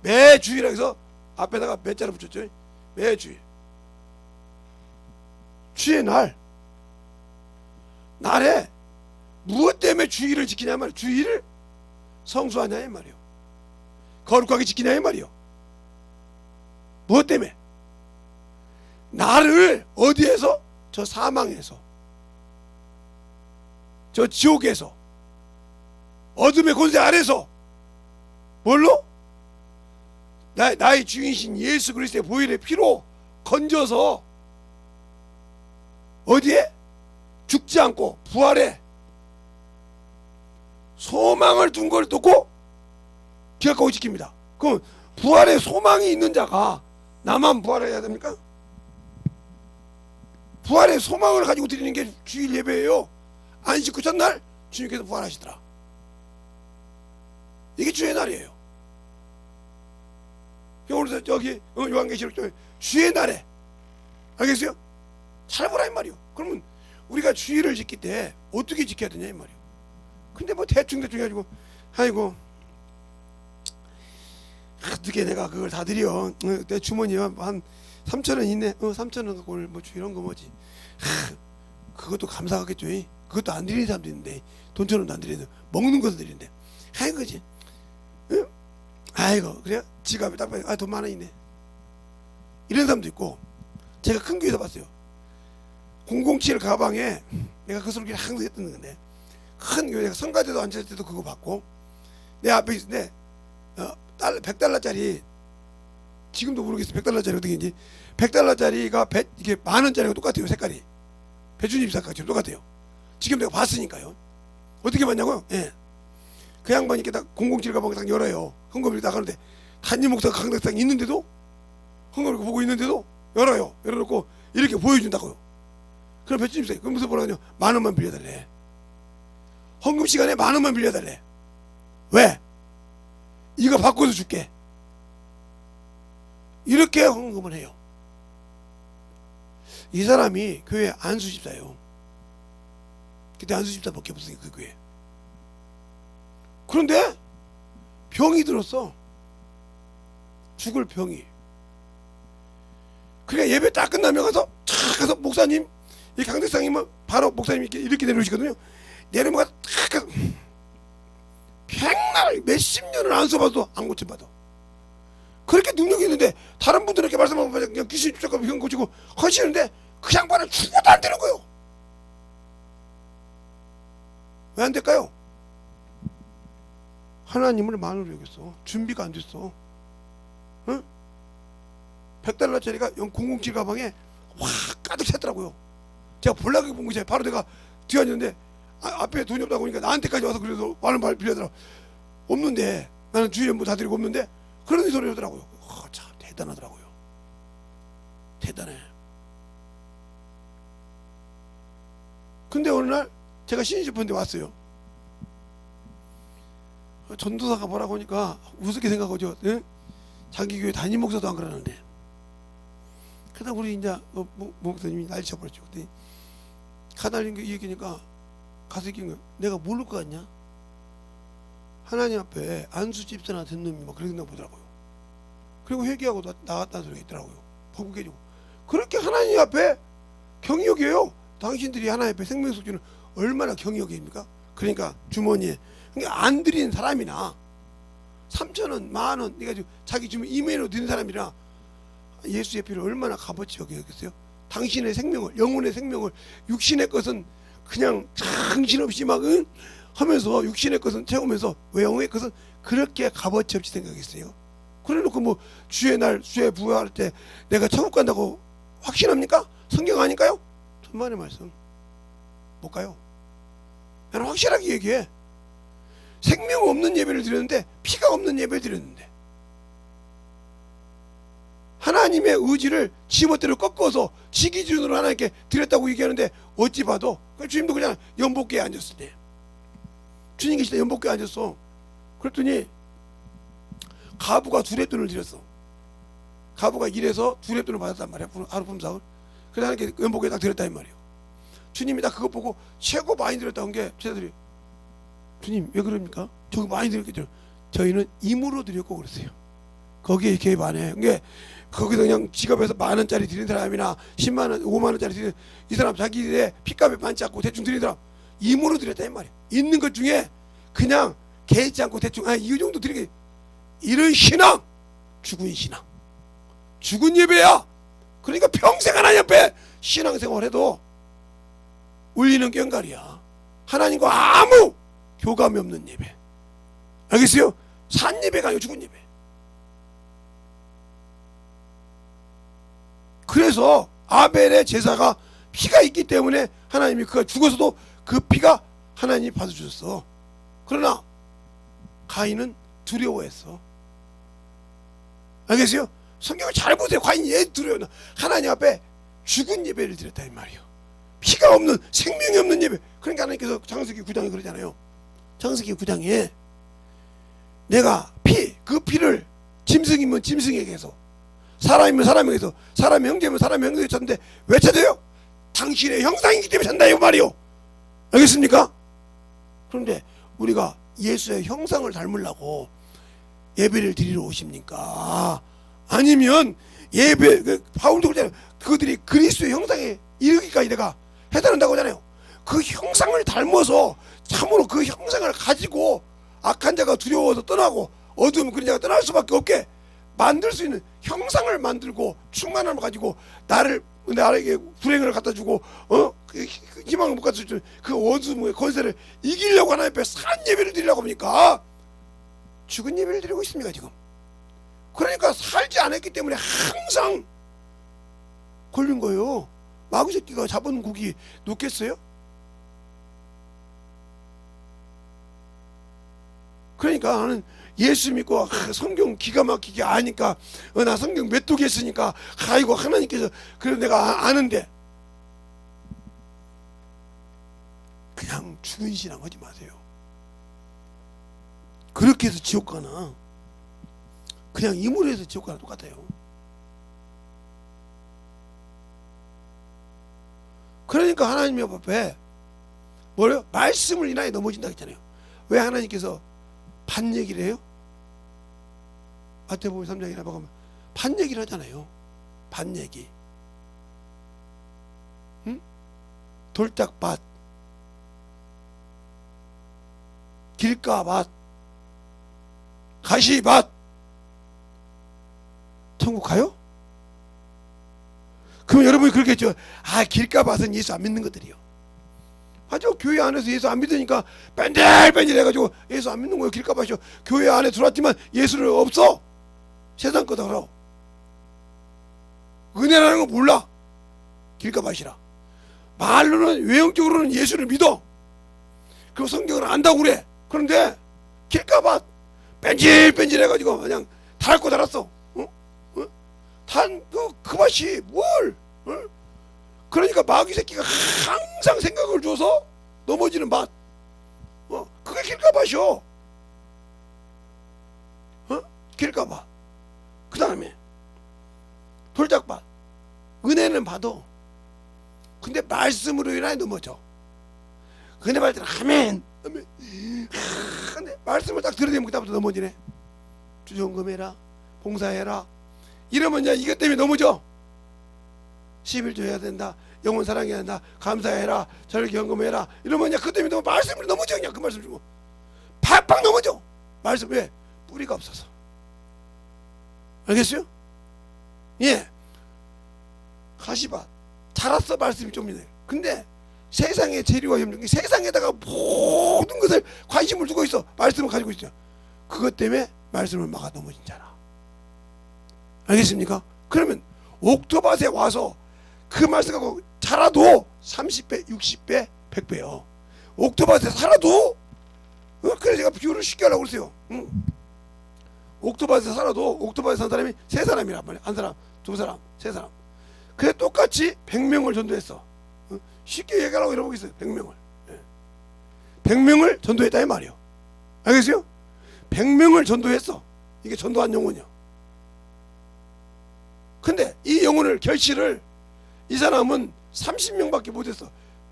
매 주일이라 해서 앞에다가 몇 자를 붙였죠. 매 주일. 주의 날에 무엇 때문에 주일을 지키냐 말이에요. 주일을 성수하냐 이 말이에요. 거룩하게 지키냐 이 말이에요. 무엇 때문에? 나를 어디에서? 저 사망에서, 저 지옥에서, 어둠의 권세 아래서 뭘로? 나의 주인이신 예수 그리스도의 보혈의 피로 건져서 어디에? 죽지 않고 부활해 소망을 둔 걸 두고 기억하고 지킵니다. 그럼 부활의 소망이 있는 자가 나만 부활해야 됩니까? 부활의 소망을 가지고 드리는 게 주일 예배예요. 안식 후 첫날 주님께서 부활하시더라. 이게 주의 날이에요. 오늘 저기 요한계시록 좀 주의 날에, 알겠어요? 잘 보라 이 말이요. 그러면 우리가 주일을 지킬 때 어떻게 지켜야 되냐 이 말이요. 근데 뭐 대충 해가지고 아이고 어떻게 내가 그걸 다 드려. 내 주머니에 한 3,000원 있네. 3,000원 갖고 오늘 뭐 이런 거 뭐지. 그것도 감사하겠죠. 그것도 안 드리는 사람도 있는데, 돈처럼도 안 드리는데, 먹는 것도 드리는데, 아이고 그지. 응? 아이고 그래 지갑에 딱 봐요. 돈 많아 있네. 이런 사람도 있고. 제가 큰 교회에서 봤어요. 007 가방에 내가 그 소리를 항상 했던 건데, 큰 교회가 성가대도 앉을 때도 그거 받고, 내 앞에 있는데 100달러짜리, 지금도 모르겠어 100달러짜리 어떻게인지, 100달러짜리가 이게 만원짜리가 똑같아요. 색깔이 배추잎 색깔처럼 똑같아요. 지금 내가 봤으니까요. 어떻게 봤냐고요? 예. 그 양반이 이렇게 딱 007 가방을 딱 열어요. 헌금을 나가는데 단임 목사가 강대상 있는데도, 헌금을 보고 있는데도 열어요. 열어놓고 이렇게 보여준다고요. 그럼 배추잎 색, 그럼 무슨 뭐라냐, 10,000원만 빌려달래. 헌금 시간에 10,000원만 빌려달래. 왜? 이거 바꿔서 줄게. 이렇게 헌금을 해요. 이 사람이 교회 안수집사예요. 그때 안수집사밖에 없으니까 그 교회. 그런데 병이 들었어. 죽을 병이. 그래 예배 딱 끝나면 가서 탁 가서 목사님, 이 강대상이면 바로 목사님이 이렇게 내려오시거든요. 내려오면 탁 가서 백날 몇십 년을 안 써봐도 안 고쳐봐도 그렇게 능력이 있는데, 다른 분들 이렇게 말씀하면 그냥 귀신 쫓아가고 병 고치고 하시는데 그 양반은 죽어도 안 되는 거예요. 왜 안 될까요? 하나님을 만으로 여겼어. 준비가 안 됐어. 응? 100달러짜리가 007 가방에 확 가득 찼더라고요. 제가 볼락하게 본 거지. 바로 내가 뒤앉았는데 앞에 돈이 없다고 하니까 나한테까지 와서 그래도 많은 말 빌려더라. 없는데, 나는 주일에 뭐 다 드리고 없는데 그런 소리 하더라고요. 참 대단하더라고요. 대단해. 근데 어느 날 제가 신입집한테 왔어요. 전도사가 뭐라고 하니까 우습게 생각하죠. 응? 자기 교회 담임 목사도 안 그러는데. 그러다 우리 이제 목사님이 날 쳐버렸죠. 그때 가달린 게 얘기니까 가서 얘기한 거야. 내가 모를 것 같냐? 하나님 앞에 안수집사나 된 놈이 막 그런다고 보더라고요. 그리고 회개하고 나갔다는 소리가 있더라고요. 복귀해주고. 그렇게 하나님 앞에 경이 여겨요. 당신들이 하나님 앞에 생명속주는 얼마나 경이 여깁니까? 그러니까 주머니에 그러니까 안 드리는 사람이나 3,000원, 10,000원 내가 자기 주면 이메일로 드리는 사람이나 예수의 피를 얼마나 값어치 여기겠어요? 당신의 생명을, 영혼의 생명을, 육신의 것은 그냥 정신없이 막 하면서 육신의 것은 채우면서 영혼의 것은 그렇게 값어치 없이 생각했어요. 그래놓고 뭐 주의 날, 주의 부활할 때 내가 천국 간다고 확신합니까? 성경 아닐까요? 천만의 말씀 못 가요. 나는 확실하게 얘기해. 생명 없는 예배를 드렸는데, 피가 없는 예배를 드렸는데, 하나님의 의지를 지멋대로 꺾어서 지 기준으로 하나님께 드렸다고 얘기하는데, 어찌 봐도 주님도 그냥 연복교에 앉았을 때, 주님 계실 때 연복교에 앉았어. 그랬더니 가부가 2렙돈을 드렸어. 가부가 1에서 2렙돈을 받았단 말이야. 하루 품삯을. 그래서 하나님께 연복교에 딱 드렸다 이 말이에요. 주님이 딱 그거 보고 최고 많이 드렸다는 게, 제자들이 주님 왜 그럽니까? 저거 많이 드렸겠죠. 저희는 임으로 드렸고 그랬어요. 거기에 개입 안 해. 그게 거기서 그냥 지갑에서 10,000원짜리 드리는 사람이나 10만원, 5만원짜리 드리는 이 사람 자기의 핏값에 많지 않고 대충 드리는 사람 임으로 드렸다 이 말이야. 있는 것 중에 그냥 개의치 않고 대충 이 정도 드리게, 이런 신앙 죽은 신앙, 죽은 예배야. 그러니까 평생 하나님 앞에 신앙생활해도 울리는 꽹과리야. 하나님과 아무 교감이 없는 예배. 알겠어요? 산 예배가 아니고 죽은 예배. 그래서 아벨의 제사가 피가 있기 때문에 하나님이 그가 죽어서도 그 피가 하나님이 받아주셨어. 그러나 가인은 두려워했어. 알겠어요? 성경을 잘 보세요. 가인이 왜 두려워했나? 하나님 앞에 죽은 예배를 드렸다 이 말이에요. 피가 없는, 생명이 없는 예배. 그러니까 하나님께서 창세기 9장에 그러잖아요. 창세기 9장에 내가 그 피를 짐승이면 짐승에게 해서, 사람이면 사람에게 해서, 사람의 형제면 사람의 형제에게 쳤는데 왜 쳐져요? 당신의 형상이기 때문에 찬다 이 말이요. 알겠습니까? 그런데 우리가 예수의 형상을 닮으려고 예배를 드리러 오십니까? 아니면 바울도 그러잖아요. 그들이 그리스도의 형상에 이르기까지 내가 해달한다고 하잖아요. 그 형상을 닮아서 참으로 그 형상을 가지고 악한 자가 두려워서 떠나고 어두운 그런 자가 떠날 수밖에 없게 만들 수 있는 형상을 만들고 충만함을 가지고 나에게 불행을 갖다 주고 그 희망을 못 갖다 주는 그 어둠의 권세를 이기려고 하나님 앞에 산 예배를 드리려고 합니까? 죽은 예배를 드리고 있습니까 지금? 그러니까 살지 않았기 때문에 항상 걸린 거예요. 마귀 새끼가 잡은 고기 놓겠어요? 그러니까 나는 예수 믿고 성경 기가 막히게 아니까 나 성경 몇 독 했으니까 아이고 하나님께서 그래 내가 아는데, 그냥 죽은 신앙 하지 마세요. 그렇게 해서 지옥 가나 그냥 임으로 해서 지옥 가나 똑같아요. 그러니까 하나님 앞에 뭐래요? 말씀을 인하여 넘어진다 했잖아요. 왜 하나님께서 반 얘기를 해요? 마태복음 3장이나 보면 반 얘기를 하잖아요. 반 얘기. 응? 돌짝밭, 길가밭, 가시밭. 천국 가요? 그러면 여러분이 그렇겠죠. 길가밭은 예수 안 믿는 것들이요. 하죠. 교회 안에서 예수 안 믿으니까 뺀질뺀질 해가지고 예수 안 믿는 거예요. 길가밭이요. 교회 안에 들어왔지만 예수를 없어. 세상 거다 그러. 은혜라는 거 몰라. 길가밭이라. 말로는 외형적으로는 예수를 믿어. 그리고 성경을 안다고 그래. 그런데 길가밭 뺀질뺀질 해가지고 그냥 달 거 달았어. 그 밭이 뭘? 그러니까 마귀 새끼가 항상 생각을 줘서 넘어지는 밭. 그게 길가밭이요. 길가밭. 그 다음에 돌짝밭. 은혜는 봐도 근데 말씀으로 인하여 넘어져. 은혜 받을 때는 아멘. 근데 말씀을 딱 들어대면 그다음부터 넘어지네. 주정금해라, 봉사해라. 이러면 이제 이것 때문에 넘어져. 11조 해야 된다. 영혼 사랑해야 된다. 감사해라. 저를 경금해라. 이러면 이제 그것 때문에 너무 말씀으로 넘어져. 그냥 그 말씀 주고 팍팍 넘어져. 말씀 왜? 뿌리가 없어서. 알겠어요? 예. 가시밭 자랐어. 말씀이 좀 있네. 근데 세상의 재료와 협력이 세상에다가 모든 것을 관심을 두고 있어. 말씀을 가지고 있어. 그것 때문에 말씀을 막아 넘어진 자라. 알겠습니까? 그러면 옥토밭에 와서 그 말씀 갖고 자라도 30배, 60배, 100배요. 옥토밭에 살아도 그래서 제가 비유를 쉽게 하려고 그랬어요. 옥토밭에 살아도 옥토밭에 산 사람이 세 사람이란 말이야. 한 사람, 두 사람, 세 사람. 그래 똑같이 100명을 전도했어. 쉽게 얘기하려고 이러고 있어요. 100명을. 100명을 전도했다 이 말이요. 알겠어요? 100명을 전도했어. 이게 전도한 영혼이요. 근데 이 영혼을 결실을 이 사람은 30명밖에 못했어.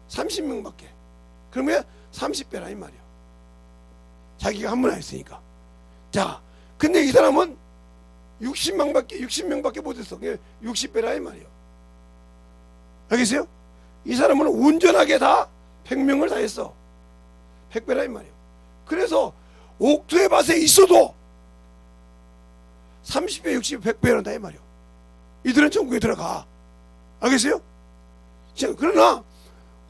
30명밖에. 그러면 30배라 이 말이야. 자기가 한 번 했으니까. 자, 근데 이 사람은 60명밖에 못했어. 60배라 이 말이야. 알겠어요? 이 사람은 온전하게 다 100명을 다 했어. 100배라 이 말이야. 그래서 옥토의 밭에 있어도 30배, 60배, 100배란다 이 말이야. 이들은 천국에 들어가. 알겠어요? 자, 그러나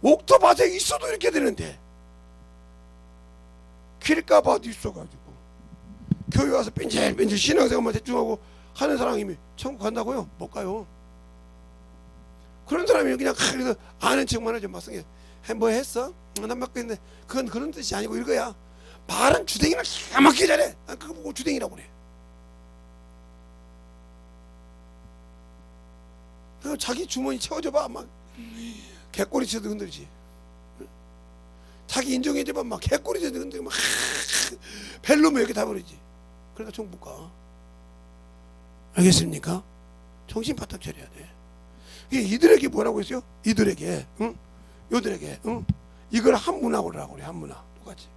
옥토밭에 있어도 이렇게 되는데 길가밭 있어가지고 교회 와서 뺀질뺀질 신앙생활만 대충하고 하는 사람이 천국 간다고요? 못 가요. 그런 사람이 그냥 그래서 아는 척만 하죠. 막상에 뭐 했어? 난 맡고 있는데 그건 그런 뜻이 아니고 이거야. 말은 주댕이를 기가 막히게 잘해. 그거 보고 주댕이라고 그래. 자기 주머니 채워줘봐 막 개꼬리쳐도 흔들지. 자기 인정해줘봐 막 개꼬리쳐도 흔들고 막 벨로면 이렇게 다 버리지. 그러니까 총 못 가. 알겠습니까? 정신 바짝 차려야 돼. 이들에게 뭐라고 했어요? 이들에게, 응? 요들에게, 응? 이걸 한문화라고 그래. 한문화 똑같이.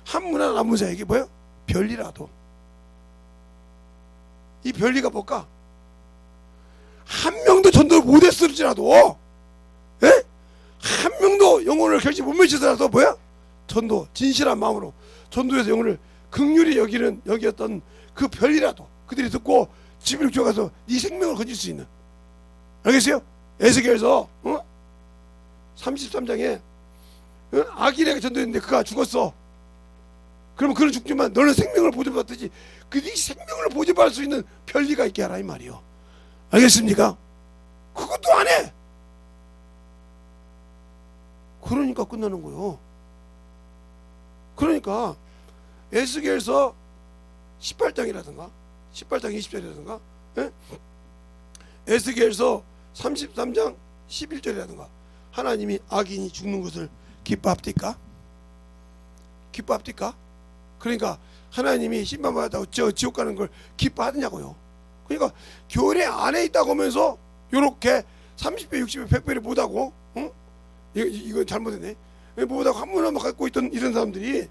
한문화 남문사에게 뭐예요? 별리라도. 이 별리가 뭘까? 한 명도 전도를 못했을지라도, 예? 한 명도 영혼을 결실 못 맺히더라도 뭐야? 전도, 진실한 마음으로 전도에서 영혼을 긍휼히 여기었던 그 별이라도 그들이 듣고 집을 들어가서 네 생명을 건질 수 있는. 알겠어요? 에스겔서 33장에 아기에게 전도했는데 그가 죽었어. 그러면 그는 죽지만 너는 생명을 보존받듯이 그 네 생명을 보존받을 수 있는 별리가 있게 하라 이 말이요. 알겠습니까? 그것도 안 해. 그러니까 끝나는 거요. 그러니까 에스겔서 18장이라든가 18장 20절이라든가 에스겔서 33장 11절이라든가 하나님이 악인이 죽는 것을 기뻐합니까? 기뻐합니까? 그러니까 하나님이 심판받았다고 지옥 가는 걸 기뻐하느냐고요. 그러니까 교회 안에 있다고 하면서 요렇게 30배 60배 100배를 못하고 응? 이거 잘못했네. 못하고 한 문화만 갖고 있던 이런 사람들이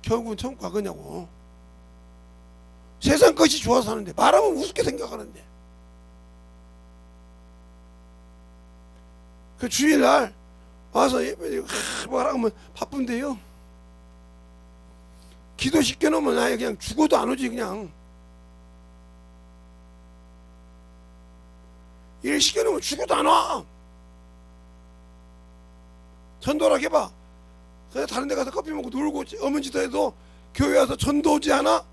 결국은 천국 가겠냐고. 세상 것이 좋아서 사는데 말하면 우습게 생각하는데 그 주일날 와서 예배드리고 뭐라고 하면 바쁜데요. 기도 시켜놓으면 아예 그냥 죽어도 안 오지. 그냥 일 시켜놓으면 죽어도 안 와. 전도라 해봐. 그냥 다른 데 가서 커피 먹고 놀고 어문 짓 해도 교회 와서 전도 오지 않아?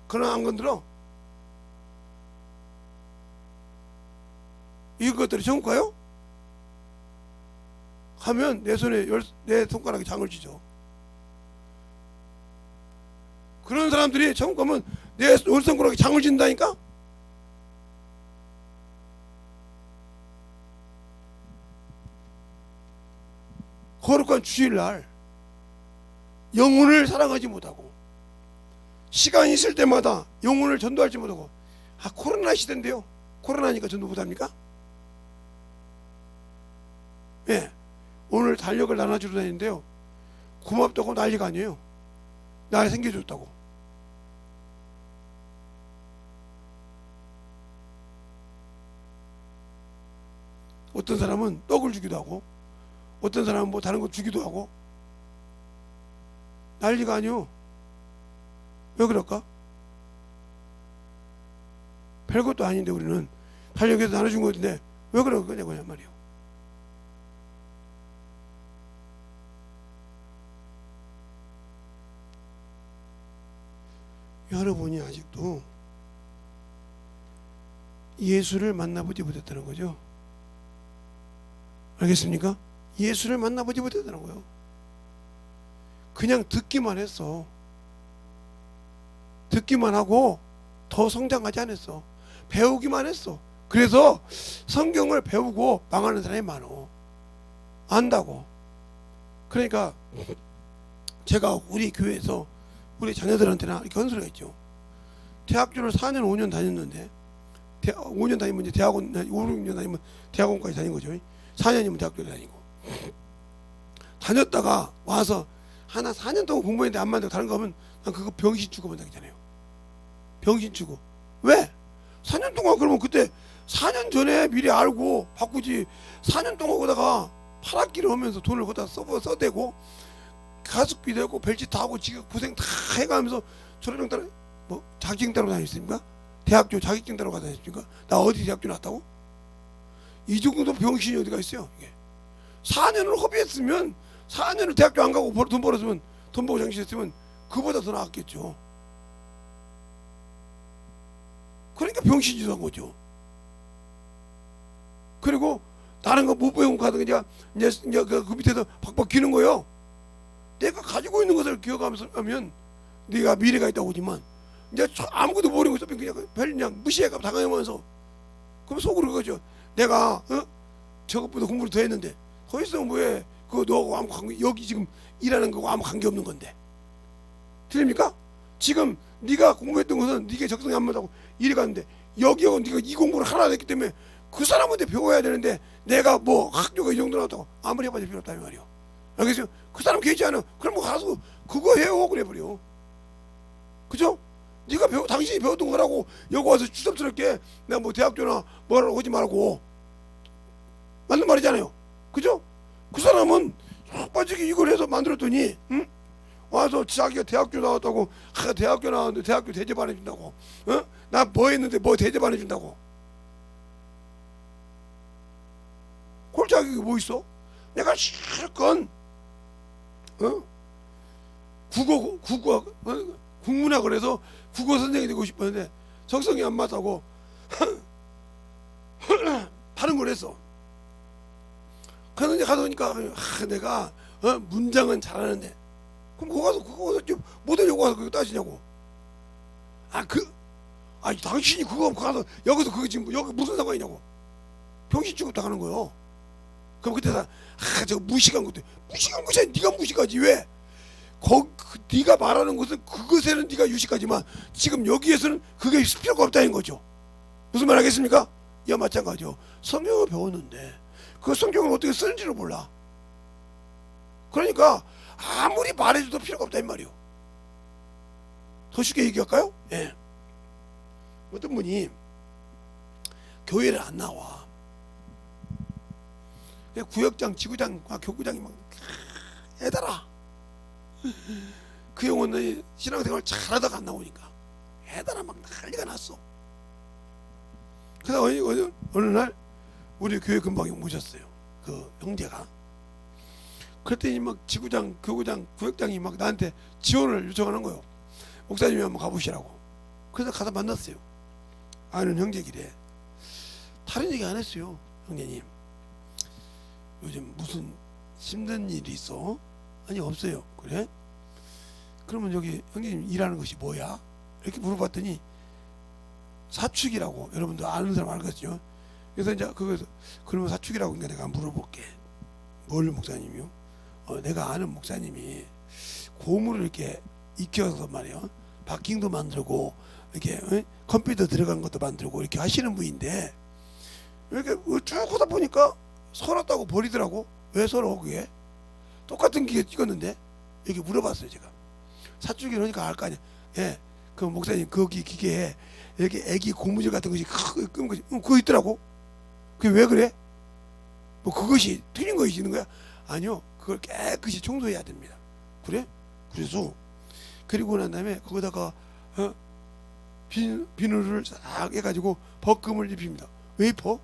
그러나 안 건드려. 이것들이 전국 가요? 하면 내 손에 내 손가락에 장을 쥐죠. 그런 사람들이 전국 가면 내 손가락에 장을 진다니까? 거룩한 주일날 영혼을 사랑하지 못하고 시간이 있을 때마다 영혼을 전도하지 못하고 코로나 시대인데요. 코로나니까 전도 못합니까? 예. 오늘 달력을 나눠주러 다니는데요. 고맙다고 난리가 아니에요. 날 생겨줬다고. 어떤 사람은 떡을 주기도 하고 어떤 사람은 뭐 다른 거 주기도 하고 난리가 아니요. 왜 그럴까? 별것도 아닌데 우리는 달력에서 나눠준 건데 왜 그럴 거냐고 말이요. 여러분이 아직도 예수를 만나보지 못했다는 거죠. 알겠습니까? 예수를 만나보지 못했다는 거예요. 그냥 듣기만 했어. 듣기만 하고 더 성장하지 않았어. 배우기만 했어. 그래서 성경을 배우고 망하는 사람이 많어. 안다고. 그러니까 제가 우리 교회에서 우리 자녀들한테나 이렇게 한 소리가 있죠. 대학교를 4년 5년 다녔는데 5년 다니면 이제 대학원 5, 6년 다니면 대학원까지 다닌 거죠. 4년이면 대학교를 다니고 다녔다가 와서 하나 4년 동안 공부했는데 안 맞는다고 다른 거 하면 난 그거 병신 취급한다 했잖아요. 병신 취급. 왜? 4년 동안 그러면 그때 4년 전에 미리 알고 바꾸지. 4년 동안 거다가 팔학기를 하면서 돈을 거다 써대고 가습기 되고 별짓 다 하고 지금 고생 다 해가면서 졸업증 따로 뭐 자격증 따로 다녔습니까? 대학교 자격증 따로 다녔습니까? 나 어디 대학교 나왔다고? 이 정도 병신이 어디가 있어요. 이게 4년을 허비했으면 4년을 대학교 안 가고 돈 벌었으면 돈 벌고 장식했으면 그보다 더 나았겠죠. 그러니까 병신짓한 거죠. 그리고 다른 거 못 배우고 가다가 이제 그 밑에서 박박 기는 거요. 내가 가지고 있는 것을 기억하면서 하면 네가 미래가 있다고 하지만 이제 아무것도 모르는 것을 그냥 무시해가 당하면서 그럼 속으로 그거죠. 내가 저것보다 공부를 더 했는데 더 있으면 뭐해? 그거 너하고 아무 관계, 여기 지금 일하는 거고 아무 관계 없는 건데. 들립니까? 지금 네가 공부했던 것은 네가 적성이 안 맞다고 이래 갔는데 여기하고 네가 이 공부를 하나 했기 때문에 그 사람한테 배워야 되는데 내가 뭐 학교가 이 정도 나왔다고 아무리 해봐도 필요 없다는 말이요. 알겠어요? 그 사람 괜찮지 않아? 그럼 뭐 가서 그거 해요 그래 버려. 그죠? 네가 당신이 배웠던 거라고 여기 와서 추잡스럽게 내가 뭐 대학교나 뭐라고 하지 말고 맞는 말이잖아요. 그죠? 그 사람은 쏙 빠지게 이걸 해서 만들었더니 응? 와서 자기가 대학교 나왔다고 대학교 나왔는데 대학교 대접 안 해준다고 나 뭐 했는데 뭐 대접 안 해준다고 꼴짝이 뭐 있어? 내가 실컷 국문학을 해서 국어 선생이 되고 싶었는데 적성이 안 맞다고 다른 걸 했어. 그런데 가서 보니까 내가 문장은 잘하는데 그럼 그거 가서 모델 요구 와서 그거 따지냐고. 당신이 그거 가서 여기서 그거 지금 여기 무슨 상관이냐고. 병신 취급 당하는 거요. 그럼 그때 저 무식한 것도 무식한 것이 아니라 네가 무식하지 왜? 네가 말하는 것은 그것에는 네가 유식하지만 지금 여기에서는 그게 필요가 없다는 거죠. 무슨 말 하겠습니까? 이와 마찬가지요. 성경을 배웠는데 그 성경을 어떻게 쓰는지를 몰라. 그러니까 아무리 말해줘도 필요가 없다 이 말이요. 더 쉽게 얘기할까요? 예. 어떤 분이 교회를 안 나와. 구역장, 지구장, 교구장이 막 애달아. 그 영혼은 신앙생활 잘하다가 안 나오니까 애달아 막 난리가 났어. 그래서 어느 날 우리 교회 근방에 모셨어요. 그 형제가. 그랬더니 막 지구장, 교구장, 구역장이 막 나한테 지원을 요청하는 거예요. 목사님이 한번 가보시라고. 그래서 가서 만났어요. 아는 형제길래 다른 얘기 안 했어요. 형제님 요즘 무슨 힘든 일이 있어? 아니 없어요. 그래? 그러면 여기 형제님 일하는 것이 뭐야? 이렇게 물어봤더니 사축이라고. 여러분들 아는 사람 알겠죠? 그래서 이제 그거에서 그러면 사축이라고 그러니까 내가 물어볼게. 뭘 목사님이요? 내가 아는 목사님이 고무를 이렇게 익혀서 말이에요. 바킹도 만들고 이렇게 컴퓨터 들어간 것도 만들고 이렇게 하시는 분인데 이렇게 쭉 하다 보니까 서럽다고 버리더라고. 왜 서러워 그게? 똑같은 기계 찍었는데 이렇게 물어봤어요 제가. 사축이 그러니까 알 거 아니야. 예, 그 목사님 거기 기계에 이렇게 애기 고무줄 같은 것이 끄는 것이 그거 있더라고. 그게 왜 그래? 뭐 그것이 틀린 것이 있는 거야? 아니요, 그걸 깨끗이 청소해야 됩니다. 그래? 그래서 그리고 난 다음에 거기다가 비누를 싹 해가지고 벗금을 입힙니다. 왜 입어?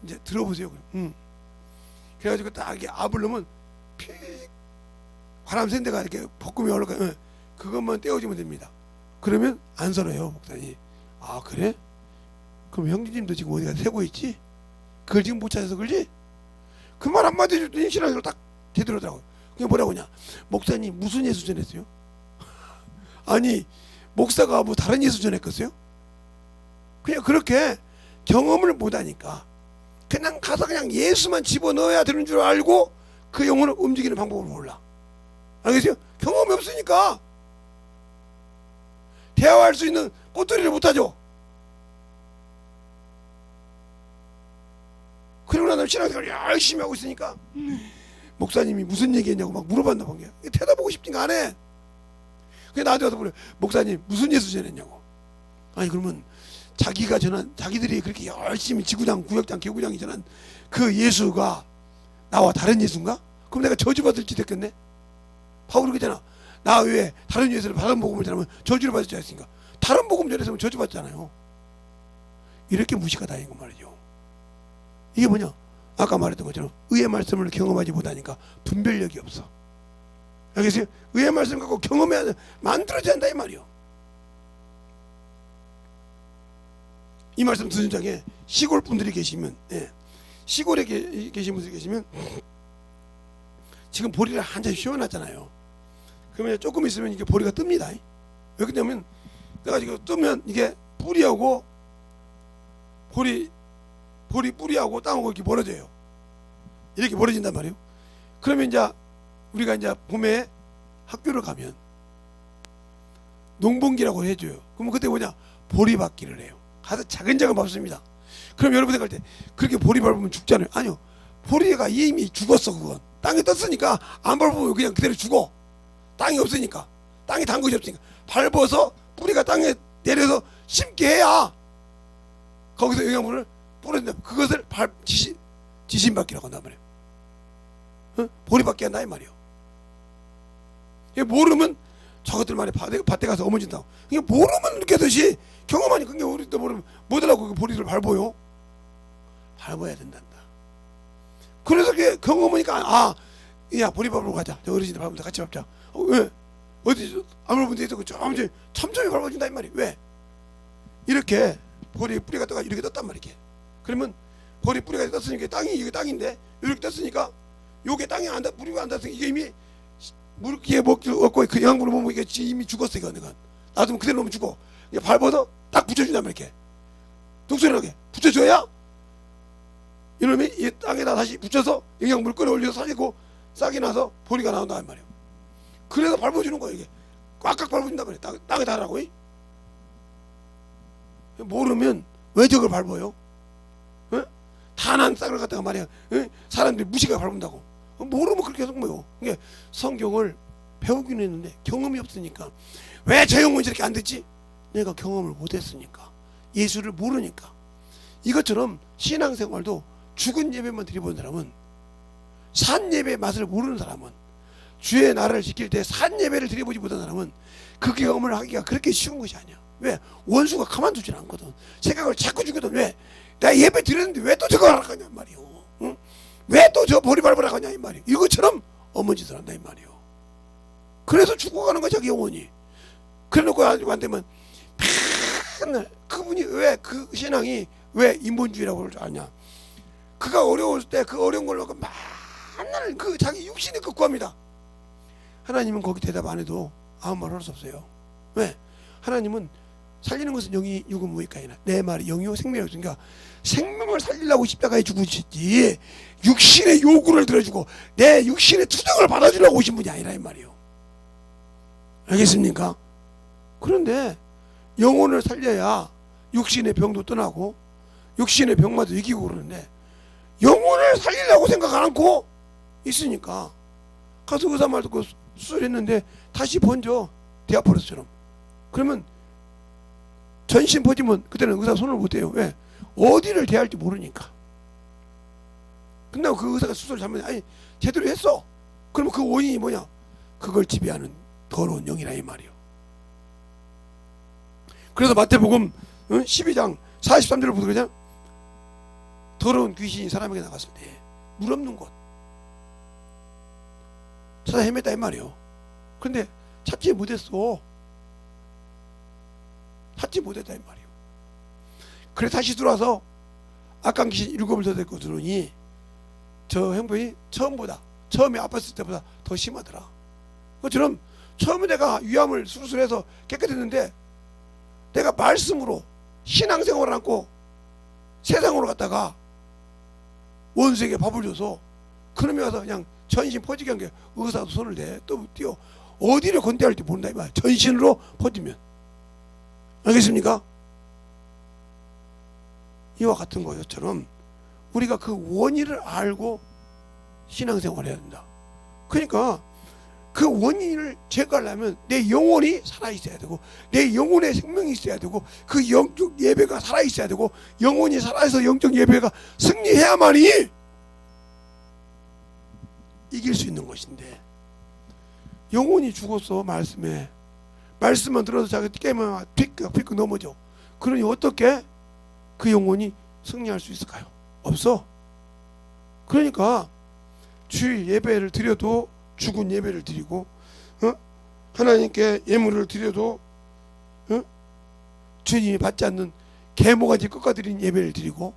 이제 들어보세요. 그래가지고 딱 이렇게 압을 넣으면 픽 바람 쐰 데가 이렇게 벗금이 올라가요. 그것만 떼어주면 됩니다. 그러면 안 서러요, 목사님. 아 그래? 그럼 형제님도 지금 어디가 새고 있지? 그걸 지금 못 찾아서 그러지? 그 말 한마디 해줬더니 신앙으로 딱 되더라고요. 그게 뭐라고 하냐? 목사님 무슨 예수 전했어요? 아니 목사가 뭐 다른 예수 전했겠어요? 그냥 그렇게 경험을 못하니까 그냥 가서 그냥 예수만 집어넣어야 되는 줄 알고 그 영혼을 움직이는 방법을 몰라. 알겠어요? 경험이 없으니까 대화할 수 있는 꽃들이를 못하죠. 그리고 나서 신앙생활 열심히 하고 있으니까 목사님이 무슨 얘기했냐고 막 물어봤나 본 게 대답하고 싶지가 안 해. 그게 나한테 와서 그래. 목사님 무슨 예수 전했냐고. 아니 그러면 자기가 전한 자기들이 그렇게 열심히 지구장, 구역장, 개구장이 전한 그 예수가 나와 다른 예수인가? 그럼 내가 저주받을 짓 했겠네. 바울이 그랬잖아. 나 외에 다른 예수를 다른 복음을 전하면 저주를 받을 줄 알았으니까 다른 복음 전했으면 저주받잖아요. 이렇게 무식하다 이거 말이죠. 이게 뭐냐? 아까 말했던 것처럼 의의 말씀을 경험하지 못하니까 분별력이 없어. 알겠어요? 의의 말씀 갖고 경험해야 만들어져야 한다 이 말이요. 이 말씀 듣는 중에 시골 분들이 계시면, 시골에 계신 분들이 계시면 지금 보리를 한참 씌워놨잖아요. 그러면 조금 있으면 이게 보리가 뜹니다. 왜 그러냐면 내가 지금 뜨면 이게 뿌리하고 보리 뿌리하고 땅하고 이렇게 멀어져요. 이렇게 멀어진단 말이에요. 그러면 이제 우리가 이제 봄에 학교를 가면 농번기라고 해줘요. 그러면 그때 뭐냐? 보리밭기를 해요. 가서 작은 밟습니다. 그럼 여러분들 갈 때 그렇게 보리 밟으면 죽잖아요. 아니요. 보리가 이미 죽었어. 그건 땅에 떴으니까 안 밟으면 그냥 그대로 죽어. 땅이 없으니까, 땅에 단 것이 없으니까 밟아서 뿌리가 땅에 내려서 심게 해야 거기서 영양분을 뿌려준다. 그것을 지심받기라고 한단 말이에요. 보리받기 한다 이 말이에요. 모르면 저것들 말에 밭에 가서 어머진다고. 모르면 느끼듯이 경험하니 그게 우리도 모르면 뭐더라고 그 보리를 밟아요. 밟아야 된단다. 그래서 그게 경험하니까 야 보리 밟으러 가자. 저 어르신들 밟으면서 같이 밟자. 왜? 어디 아무런 문제 있고 천천히 밟아준다 이 말이. 왜? 이렇게 보리 뿌리가 떠가 이렇게 떴단 말이게. 그러면 보리 뿌리가 떴으니까 땅이 이게 땅인데 이렇게 떴으니까 요게 땅에 뿌리가 안 닿았으니까 이게 이미 물기에 먹고 그 영양분을 못 먹으니까 이미 죽었어. 이거 내가 놔두면 그대로 놓으면 죽어. 이게 밟아서 딱 붙여준단 말이야. 이렇게 독소리 나게 붙여줘야 이놈이 이 땅에다 다시 붙여서 영양분을 끌어올려서 살리고 싹이 나서 보리가 나온다 이 말이야. 그래서 밟아주는 거야. 이게 꽉꽉 밟아준단 말이야. 땅에 닿으라고. 모르면 왜 저걸 밟아요? 단한 싹을 갖다가 말이야. 사람들이 무식하게 밟는다고. 모르면 그렇게 해서 뭐요. 이게 성경을 배우긴 했는데 경험이 없으니까. 왜 저 영혼이 저렇게 안 됐지? 내가 경험을 못했으니까. 예수를 모르니까. 이것처럼 신앙생활도 죽은 예배만 드려본 사람은, 산 예배의 맛을 모르는 사람은, 주의 나라를 지킬 때 산 예배를 드려보지 못한 사람은 그 경험을 하기가 그렇게 쉬운 것이 아니야. 왜? 원수가 가만두질 않거든. 생각을 자꾸 주거든. 왜? 내가 예배 드렸는데 왜 또 저거 하라 하냐 이 말이요. 응? 왜 또 저 보리 밟으라 하냐 이 말이요. 이것처럼 어머짓을 한다 이 말이요. 그래서 죽어가는 거야 자기 영혼이. 그래놓고 안 되면 맨날 그분이 왜 그 신앙이 왜 인본주의라고 그럴 줄 아냐. 그가 어려울 때 그 어려운 걸 놓고 맨날 그 자기 육신을 극구합니다. 하나님은 거기 대답 안 해도 아무 말 할 수 없어요. 왜? 하나님은 살리는 것은 영이 육은 무익하이나 내 말이 영이요 생명이요. 그러니까 생명을 살리려고 십자가에 죽으셨지 육신의 요구를 들어주고 내 육신의 투정을 받아주려고 오신 분이 아니라 이 말이에요. 알겠습니까? 그런데 영혼을 살려야 육신의 병도 떠나고 육신의 병마도 이기고 그러는데 영혼을 살리려고 생각 안 하고 있으니까 가서 의사 말 듣고 수술했는데 다시 번져 디아포로스처럼. 그러면 전신 퍼지면 그때는 의사 손을 못 대요. 왜? 어디를 대야 할지 모르니까. 끝나고 그 의사가 수술을 잘못 제대로 했어. 그러면 그 원인이 뭐냐? 그걸 지배하는 더러운 영이라 이 말이요. 그래서 마태복음 12장 43절을 보도 그냥 더러운 귀신이 사람에게 나갔을 때 물 없는 곳 찾아 헤맸다 이 말이요. 그런데 찾지 못했어. 찾지 못했다 이 말이요. 그래 다시 들어와서 악한 귀신 7을 더 데리고 들어오니 저 행동이 처음에 아팠을 때보다 더 심하더라. 그처럼 처음에 내가 위암을 수술해서 깨끗했는데 내가 말씀으로 신앙생활을 안고 세상으로 갔다가 원수에게 밥을 줘서 그놈이 와서 그냥 전신 퍼지게 한 게 의사도 손을 대 또 뛰어 어디를 건대야 할지 모른다 이 말. 전신으로 퍼지면. 알겠습니까? 이와 같은 것처럼 우리가 그 원인을 알고 신앙생활을 해야 된다. 그러니까 그 원인을 제거하려면 내 영혼이 살아있어야 되고 내 영혼의 생명이 있어야 되고 그 영적 예배가 살아있어야 되고 영혼이 살아서 영적 예배가 승리해야만이 이길 수 있는 것인데 영혼이 죽었어. 말씀만 들어서 자기 깨면 픽 넘어져. 그러니 어떻게 그 영혼이 승리할 수 있을까요? 없어. 그러니까 주일 예배를 드려도 죽은 예배를 드리고 하나님께 예물을 드려도 주님이 받지 않는 개모가지 꺾어드린 예배를 드리고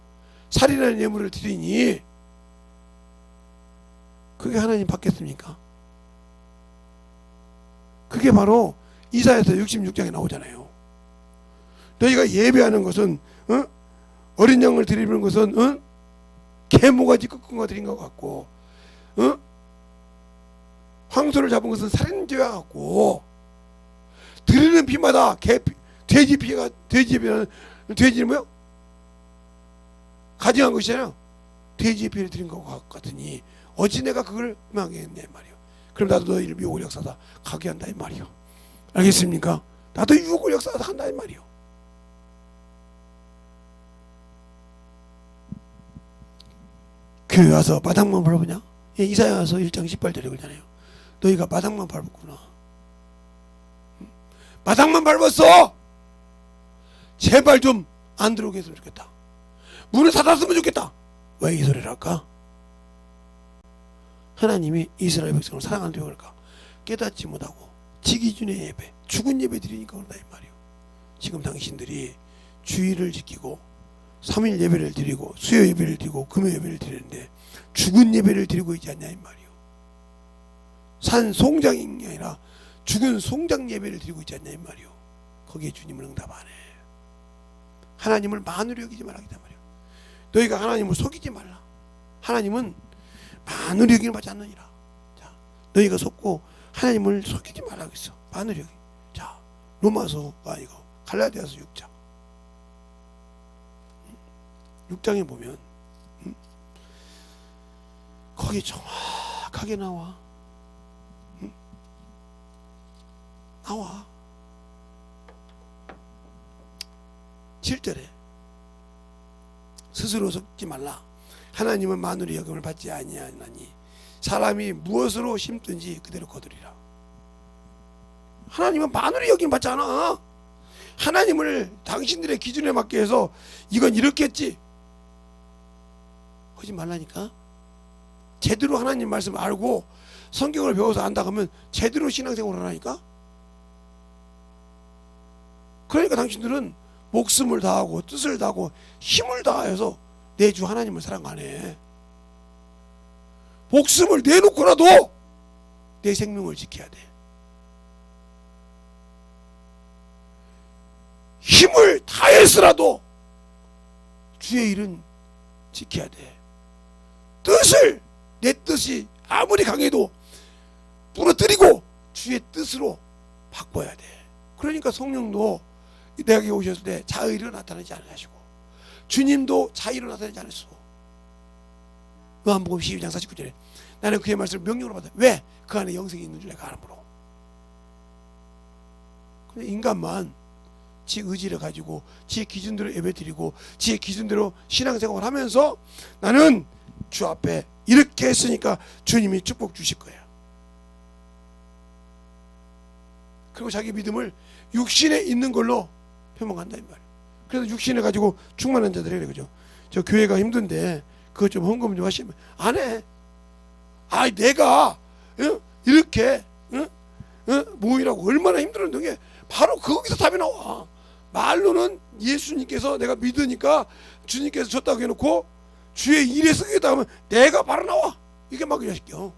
살인하는 예물을 드리니 그게 하나님 받겠습니까? 그게 바로 이사야서 66장에 나오잖아요. 너희가 예배하는 것은 어린 양을 드리는 것은 개모가지 꺾은 거 드린 것 같고 황소를 잡은 것은 살인죄와 같고 드리는 피마다 돼지 피가 돼지는 뭐요? 가증한 것이잖아요. 돼지의 피를 드린 것 같으니 어찌 내가 그걸 망했냐 말이요. 그럼 나도 너희를 유혹을 역사다 가게 한다 이 말이요. 알겠습니까? 나도 유혹을 역사다 한다 이 말이요. 교회 와서 마당만 밟으냐? 이사야서 1장 18절에 그러잖아요. 너희가 마당만 밟았구나. 마당만 밟았어. 제발 좀 안 들어오게 했으면 좋겠다. 문을 닫았으면 좋겠다. 왜 이 소리를 할까? 하나님이 이스라엘 백성을 사랑하는 왜 그럴까? 깨닫지 못하고 지기준의 예배, 죽은 예배 드리니까 그런다 이 말이에요. 지금 당신들이 주일을 지키고 3일 예배를 드리고 수요 예배를 드리고 금요 예배를 드리는데 죽은 예배를 드리고 있지 않냐 이 말이에요. 산 송장이 아니라 죽은 송장 예배를 드리고 있지 않냐 이 말이에요. 거기에 주님은 응답 안 해. 하나님을 만으로 여기지 말라 이 말이에요. 너희가 하나님을 속이지 말라. 하나님은 만으로 여기는 받지 않느니라. 자, 너희가 속고 하나님을 속이지 말라 그랬어. 만으로 여기. 자, 로마서가 이거 갈라디아서 6장. 6장에 보면 거기 정확하게 나와. 나와. 7절에 스스로 속지 말라. 하나님은 만으로 여김을 받지 아니하나니 사람이 무엇으로 심든지 그대로 거두리라. 하나님은 만으로 여김을 받지 않아. 하나님을 당신들의 기준에 맞게 해서 이건 이렇게 했지 하지 말라니까. 제대로 하나님 말씀을 알고 성경을 배워서 안다 하면 제대로 신앙생활을 하라니까. 그러니까 당신들은 목숨을 다하고 뜻을 다하고 힘을 다해서 내 주 하나님을 사랑 안 해. 목숨을 내놓고라도 내 생명을 지켜야 돼. 힘을 다해서라도 주의 일은 지켜야 돼. 내 뜻이 아무리 강해도 부러뜨리고 주의 뜻으로 바꿔야 돼. 그러니까 성령도 내게 오셨을 때 자의로 나타나지 않으시고 주님도 자의로 나타나지 않으시고 요한복음 12장 49절에 나는 그의 말씀을 명령으로 받아. 왜? 그 안에 영생이 있는 줄 내가 알므로. 인간만 지 의지를 가지고 지의 기준대로 예배드리고 지의 기준대로 신앙생활을 하면서 나는 주 앞에 이렇게 했으니까 주님이 축복 주실 거야. 그리고 자기 믿음을 육신에 있는 걸로 표명한다 이 말이에요. 그래서 육신을 가지고 충만한 자들이 그래 그죠. 저 교회가 힘든데 그것 좀 헌금 좀 하시면 안 해. 아 내가 이렇게 모이라고 얼마나 힘들었는데 바로 거기서 답이 나와. 말로는 예수님께서 내가 믿으니까 주님께서 줬다고 해놓고 주의 일에 쓰겠다 하면 내가 바로 나와. 이게 막 이야기요.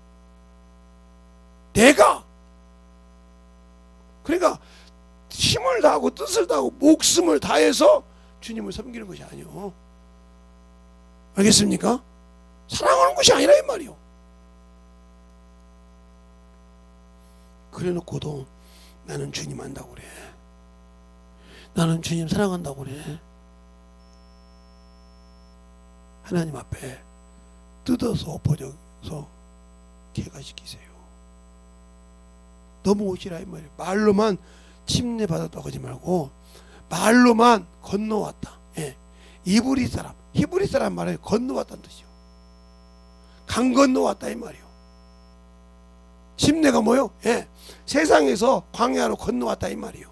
내가 그러니까 힘을 다하고 뜻을 다하고 목숨을 다해서 주님을 섬기는 것이 아니요. 알겠습니까? 사랑하는 것이 아니라 이 말이요. 그래놓고도 나는 주님 안다고 그래. 나는 주님 사랑한다고 그래. 하나님 앞에 뜯어서 엎어져서 개가시키세요. 넘어오시라 이 말이에요. 말로만 침례 받았다고 하지 말고 말로만 건너왔다. 예. 히브리 사람 말에 건너왔다는 뜻이요. 강 건너왔다 이 말이요. 침례가 뭐요? 예. 세상에서 광야로 건너왔다 이 말이요.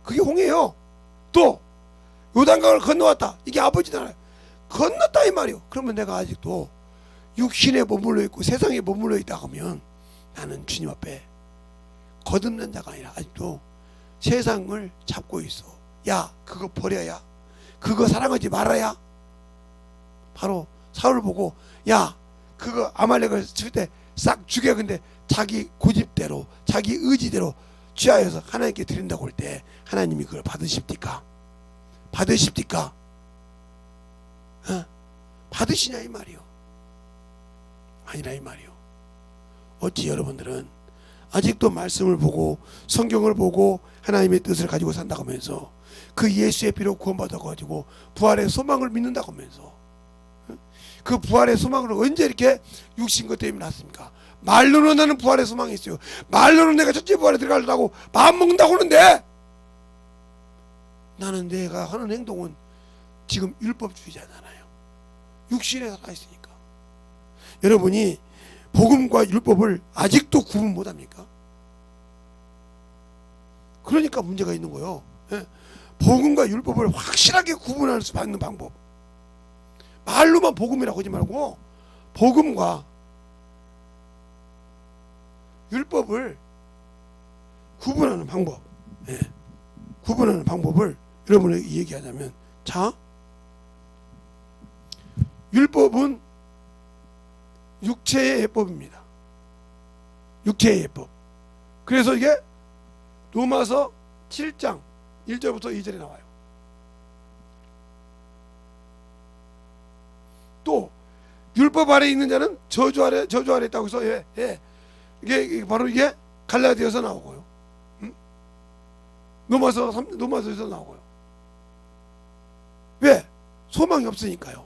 그게 홍해요. 또 요단강을 건너왔다. 이게 아버지 나라요. 건넜다 이 말이요. 그러면 내가 아직도 육신에 머물러 있고 세상에 머물러 있다 하면 나는 주님 앞에 거듭난 자가 아니라 아직도 세상을 잡고 있어. 야 그거 버려야. 그거 사랑하지 말아야. 바로 사울 보고 야 그거 아말렉을 칠 때 싹 죽여. 근데 자기 고집대로 자기 의지대로 취하여서 하나님께 드린다고 할 때 하나님이 그걸 받으십니까? 받으십니까? 받으시냐 이 말이요. 아니라 이 말이요. 어찌 여러분들은 아직도 말씀을 보고 성경을 보고 하나님의 뜻을 가지고 산다고 하면서 그 예수의 피로 구원받아 가지고 부활의 소망을 믿는다고 하면서 그 부활의 소망을 언제 이렇게 육신 것 때문에 났습니까? 말로는 나는 부활의 소망이 있어요. 말로는 내가 첫째 부활에 들어가려고 마음 먹는다고 하는데 나는 내가 하는 행동은 지금 율법주의자잖아요. 육신에 살아있으니까. 여러분이 복음과 율법을 아직도 구분 못합니까? 그러니까 문제가 있는 거예요. 복음과 율법을 확실하게 구분할 수 있는 방법. 말로만 복음이라고 하지 말고 복음과 율법을 구분하는 방법, 구분하는 방법을 여러분에게 얘기하자면, 자, 율법은 육체의 예법입니다. 육체의 예법. 그래서 이게 로마서 7장 1절부터 2절에 나와요. 또 율법 아래 있는 자는 저주 아래 있다고 해서 이게 바로 이게 갈라디아서 나오고요. 로마서에서 나오고요. 왜? 소망이 없으니까요.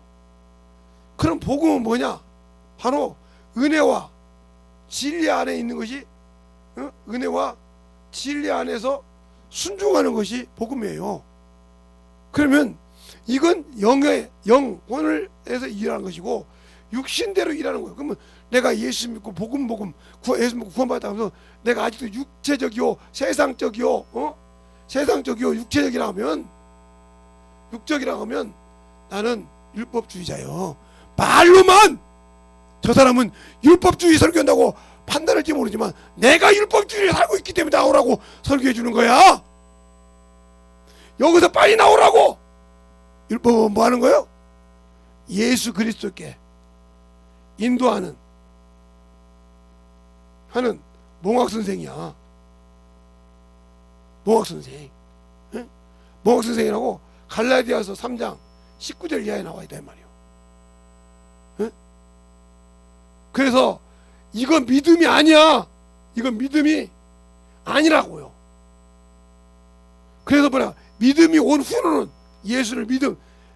그럼 복음은 뭐냐? 바로 은혜와 진리 안에 있는 것이, 은혜와 진리 안에서 순종하는 것이 복음이에요. 그러면 이건 영혼을 해서 일하는 것이고 육신대로 일하는 거예요. 그러면 내가 예수 믿고 예수 믿고 구원받았다 하면서 내가 아직도 육체적이요 세상적이요 육체적이라 하면 나는 율법주의자요. 말로만 저 사람은 율법주의 설교한다고 판단할지 모르지만 내가 율법주의를 살고 있기 때문에 나오라고 설교해 주는 거야. 여기서 빨리 나오라고. 율법은 뭐 하는 거예요? 예수 그리스도께 인도하는 몽학 선생이야. 몽학 선생. 몽학 선생이라고 갈라디아서 3장 19절 이하에 나와 있다 이 말이에요. 그래서 이건 믿음이 아니야. 이건 믿음이 아니라고요. 그래서 뭐냐? 믿음이 온 후로는 예수를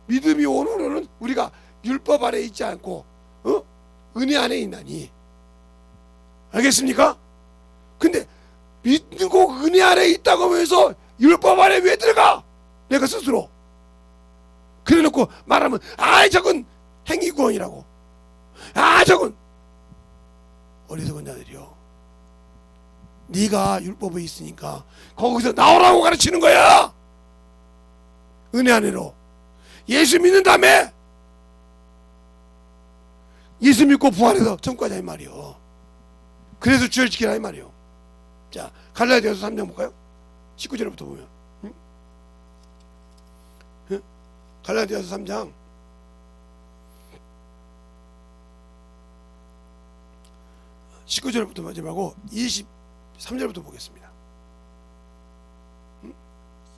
믿음이 온 후로는 우리가 율법 아래 있지 않고 은혜 안에 있나니. 알겠습니까? 근데 믿고 은혜 아래 있다고 하면서 율법 아래 왜 들어가? 내가 스스로 그래놓고 말하면 저건 행위구원이라고. 저건 어리석은 자들이요. 네가 율법에 있으니까 거기서 나오라고 가르치는 거야. 은혜 안으로 예수 믿는 다음에 예수 믿고 부활해서 천국 가자 이 말이요. 그래서 주를 지키라 이 말이요. 자, 갈라디아서 3장 볼까요? 19절부터 보면, 갈라디아서 3장 19절부터 하지 말고 23절부터 보겠습니다.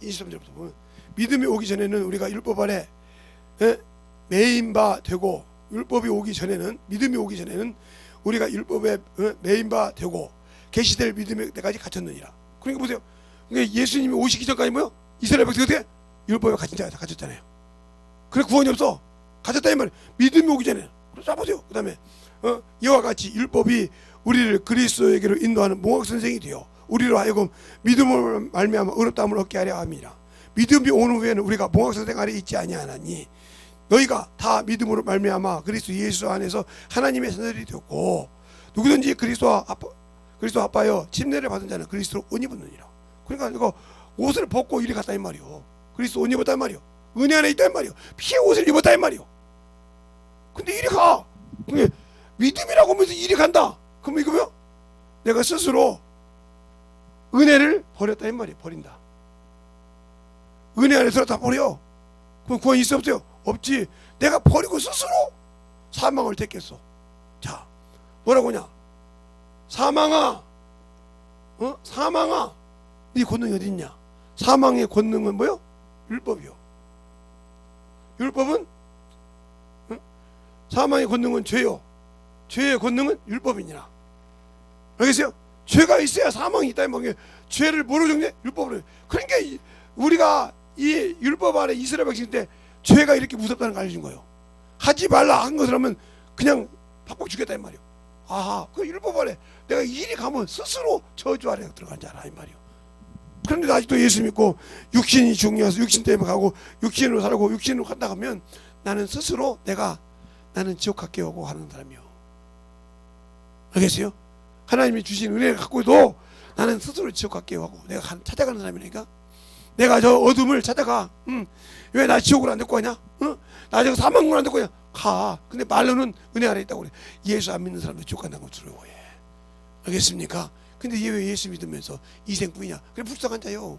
23절부터 보면, 믿음이 오기 전에는 우리가 율법 아래 매인 바 되고, 율법이 오기 전에는, 믿음이 오기 전에는 우리가 율법에 매인 바 되고 계시될 믿음의 때까지 갇혔느니라. 그러니까 보세요. 그러니까 예수님이 오시기 전까지 뭐요? 이스라엘 백성이 어떻게? 율법에 갇혔잖아요. 그래 구원이 없어. 갇혔다 이 말이에요. 믿음이 오기 전에. 자 보세요. 그 다음에 이와 같이 율법이 우리를 그리스도에게로 인도하는 몽학 선생이 되어 우리로 하여금 믿음을 말미암아 의롭다함을 얻게 하려 함이라. 믿음이 오는 후에는 우리가 몽학 선생 아래 있지 아니하나니 너희가 다 믿음으로 말미암아 그리스도 예수 안에서 하나님의 자녀들이 되었고 누구든지 그리스도 아빠여 침례를 받은 자는 그리스도로 옷 입었느니라. 그러니까 이거 옷을 벗고 이리 갔다 이 말이요. 그리스도 옷 입었다 이 말이요. 은혜 안에 있다 이 말이요. 피의 옷을 입었다 이 말이요. 근데 이리 가. 그게 믿음이라고 하면서 이리 간다. 그럼 이거면 내가 스스로 은혜를 버렸다 이 말이에요. 버린다. 은혜 안에 들어다 버려. 그럼 구원이 있어 없어요? 없지. 내가 버리고 스스로 사망을 택했어. 자, 뭐라고 하냐? 사망아, 사망아, 네 권능이 어디 있냐? 사망의 권능은 뭐요? 율법이요. 율법은 사망의 권능은 죄요. 죄의 권능은 율법이니라. 알겠어요? 죄가 있어야 사망이 있다. 죄를 뭐로 정해? 율법으로. 그러니까 우리가 이 율법 아래 이스라엘 백성 때 죄가 이렇게 무섭다는 걸 알려준 거예요. 하지 말라 한 것을 하면 그냥 팍팍 죽겠다 이 말이요. 아하, 그 율법 아래 내가 이리 가면 스스로 저주 아래 들어간 줄 알아 이 말이요. 그런데 아직도 예수 믿고 육신이 중요해서 육신 때문에 가고 육신으로 살고 육신으로 간다 하면 나는 스스로 나는 지옥 갈게 오고 하는 사람이요. 알겠어요? 하나님이 주신 은혜를 갖고도 나는 스스로 지옥 갈게 오고 내가 찾아가는 사람이니까. 내가 저 어둠을 찾아가. 왜 나 지옥으로 안 데리고 가냐? 나 저 사망으로 안 데리고 가냐? 가. 근데 말로는 은혜 아래 있다고 그래. 예수 안 믿는 사람들 지옥 간다는 거 두려워해. 알겠습니까? 근데 얘 왜 예수 믿으면서 이생뿐이냐? 그래 불쌍한 자요.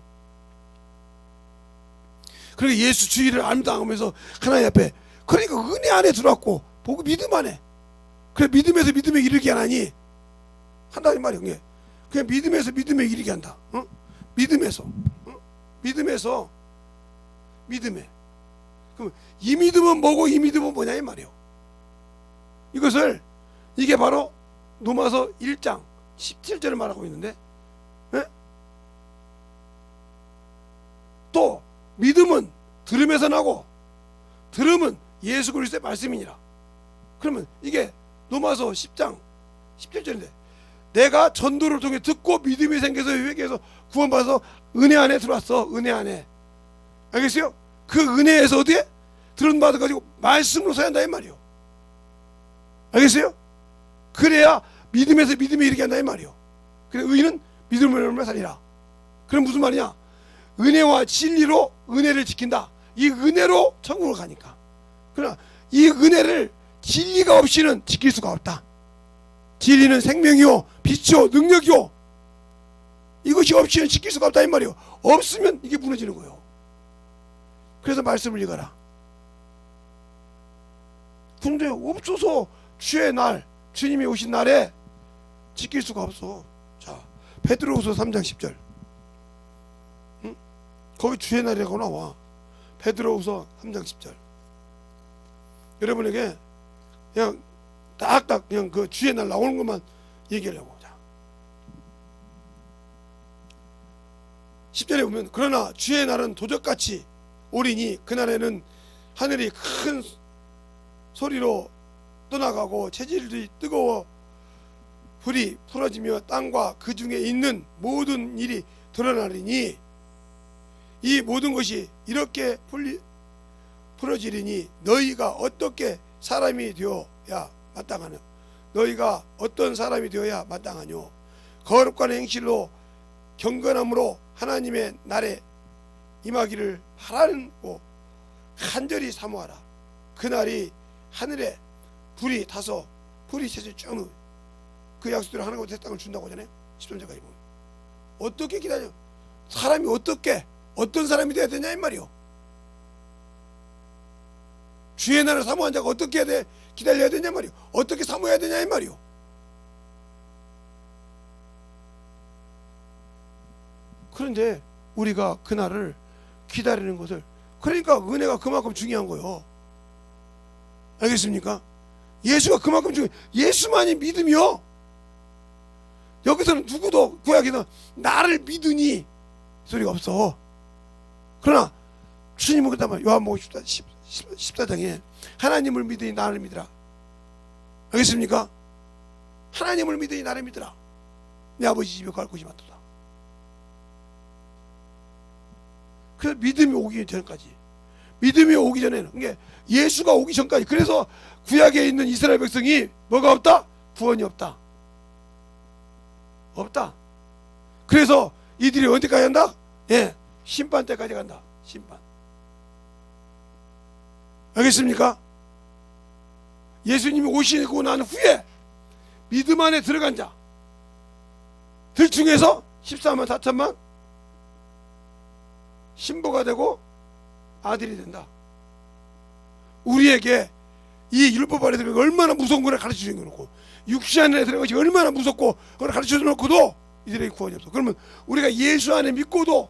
그러니까 예수 주의를 알면서 안 하면서 하나님 앞에 그러니까 은혜 안에 들어왔고 보고 믿음 안에 그래 믿음에서 믿음에 이르게 하나니 한다는 말이야. 그냥 믿음에서 믿음에 이르게 한다. 믿음에서 믿음에. 그럼 이 믿음은 뭐고 이 믿음은 뭐냐 이 말이요. 이게 바로 로마서 1장 17절을 말하고 있는데, 또 믿음은 들음에서 나고 들음은 예수 그리스도의 말씀이니라. 그러면 이게 로마서 10장 17절인데 내가 전도를 통해 듣고 믿음이 생겨서 회개해서 구원받아서 은혜 안에 들어왔어. 은혜 안에. 알겠어요? 그 은혜에서 어디에? 들은 받아가지고 말씀으로 서야 한다 이 말이요. 알겠어요? 그래야 믿음에서 믿음에 이르게 한다 이 말이요. 그래 의인은 믿음으로 살리라. 그럼 무슨 말이냐? 은혜와 진리로 은혜를 지킨다. 이 은혜로 천국을 가니까. 그러나 이 은혜를 진리가 없이는 지킬 수가 없다. 진리는 생명이요 빛이요 능력이요. 이것이 없이는 지킬 수가 없다 이 말이요. 없으면 이게 무너지는 거예요. 그래서 말씀을 읽어라. 근데 없어서 주의 날 주님이 오신 날에 지킬 수가 없어. 자 베드로후서 3장 10절. 거기 주의 날이라고 나와. 베드로후서 3장 10절. 여러분에게 그냥 딱딱 그냥 그 주의 날 나오는 것만 얘기하려고. 자 10절에 보면 그러나 주의 날은 도적같이 오리니 그날에는 하늘이 큰 소리로 떠나가고 체질이 뜨거워 불이 풀어지며 땅과 그 중에 있는 모든 일이 드러나리니 이 모든 것이 이렇게 풀어지리니 너희가 어떻게 사람이 되어야 마땅하냐? 너희가 어떤 사람이 되어야 마땅하뇨? 거룩한 행실로 경건함으로 하나님의 날에 임하기를 바라고 간절히 사모하라. 그날이 하늘에 불이 타서 불이 셋을 쭉 그 약속대로 하나님과 새 땅을 준다고 하잖아요. 13절까지 보면 어떻게 기다려? 사람이 어떤 사람이 되어야 되냐 이 말이요. 주의 날을 사모한 자가 어떻게 해야 돼? 기다려야 되냐 말이요. 어떻게 사모해야 되냐 이 말이요. 그런데 우리가 그날을 기다리는 것을 그러니까 은혜가 그만큼 중요한 거예요. 알겠습니까? 예수가 그만큼 중요해. 예수만이 믿음이요. 여기서는 누구도 구약에서 나를 믿으니 소리가 없어. 그러나 주님은 그랬단 말이야. 요한복음 14장에 하나님을 믿으니 나를 믿으라. 알겠습니까? 하나님을 믿으니 나를 믿으라. 내 아버지 집에 갈 곳이 많도다. 그래서 믿음이 오기 전까지, 믿음이 오기 전에는, 그러니까 예수가 오기 전까지. 그래서 구약에 있는 이스라엘 백성이 뭐가 없다? 구원이 없다. 그래서 이들이 언제까지 간다? 심판 때까지 간다. 심판. 알겠습니까? 예수님이 오시고 난 후에 믿음 안에 들어간 자 들 중에서 14만 4천만 신부가 되고 아들이 된다. 우리에게 이 율법 아래 들어가 얼마나 무서운 거를 가르쳐 주는 거고, 육신 안에 들어간 것이 얼마나 무섭고 그걸 가르쳐 놓고도 이들에게 구원이 없어. 그러면 우리가 예수 안에 믿고도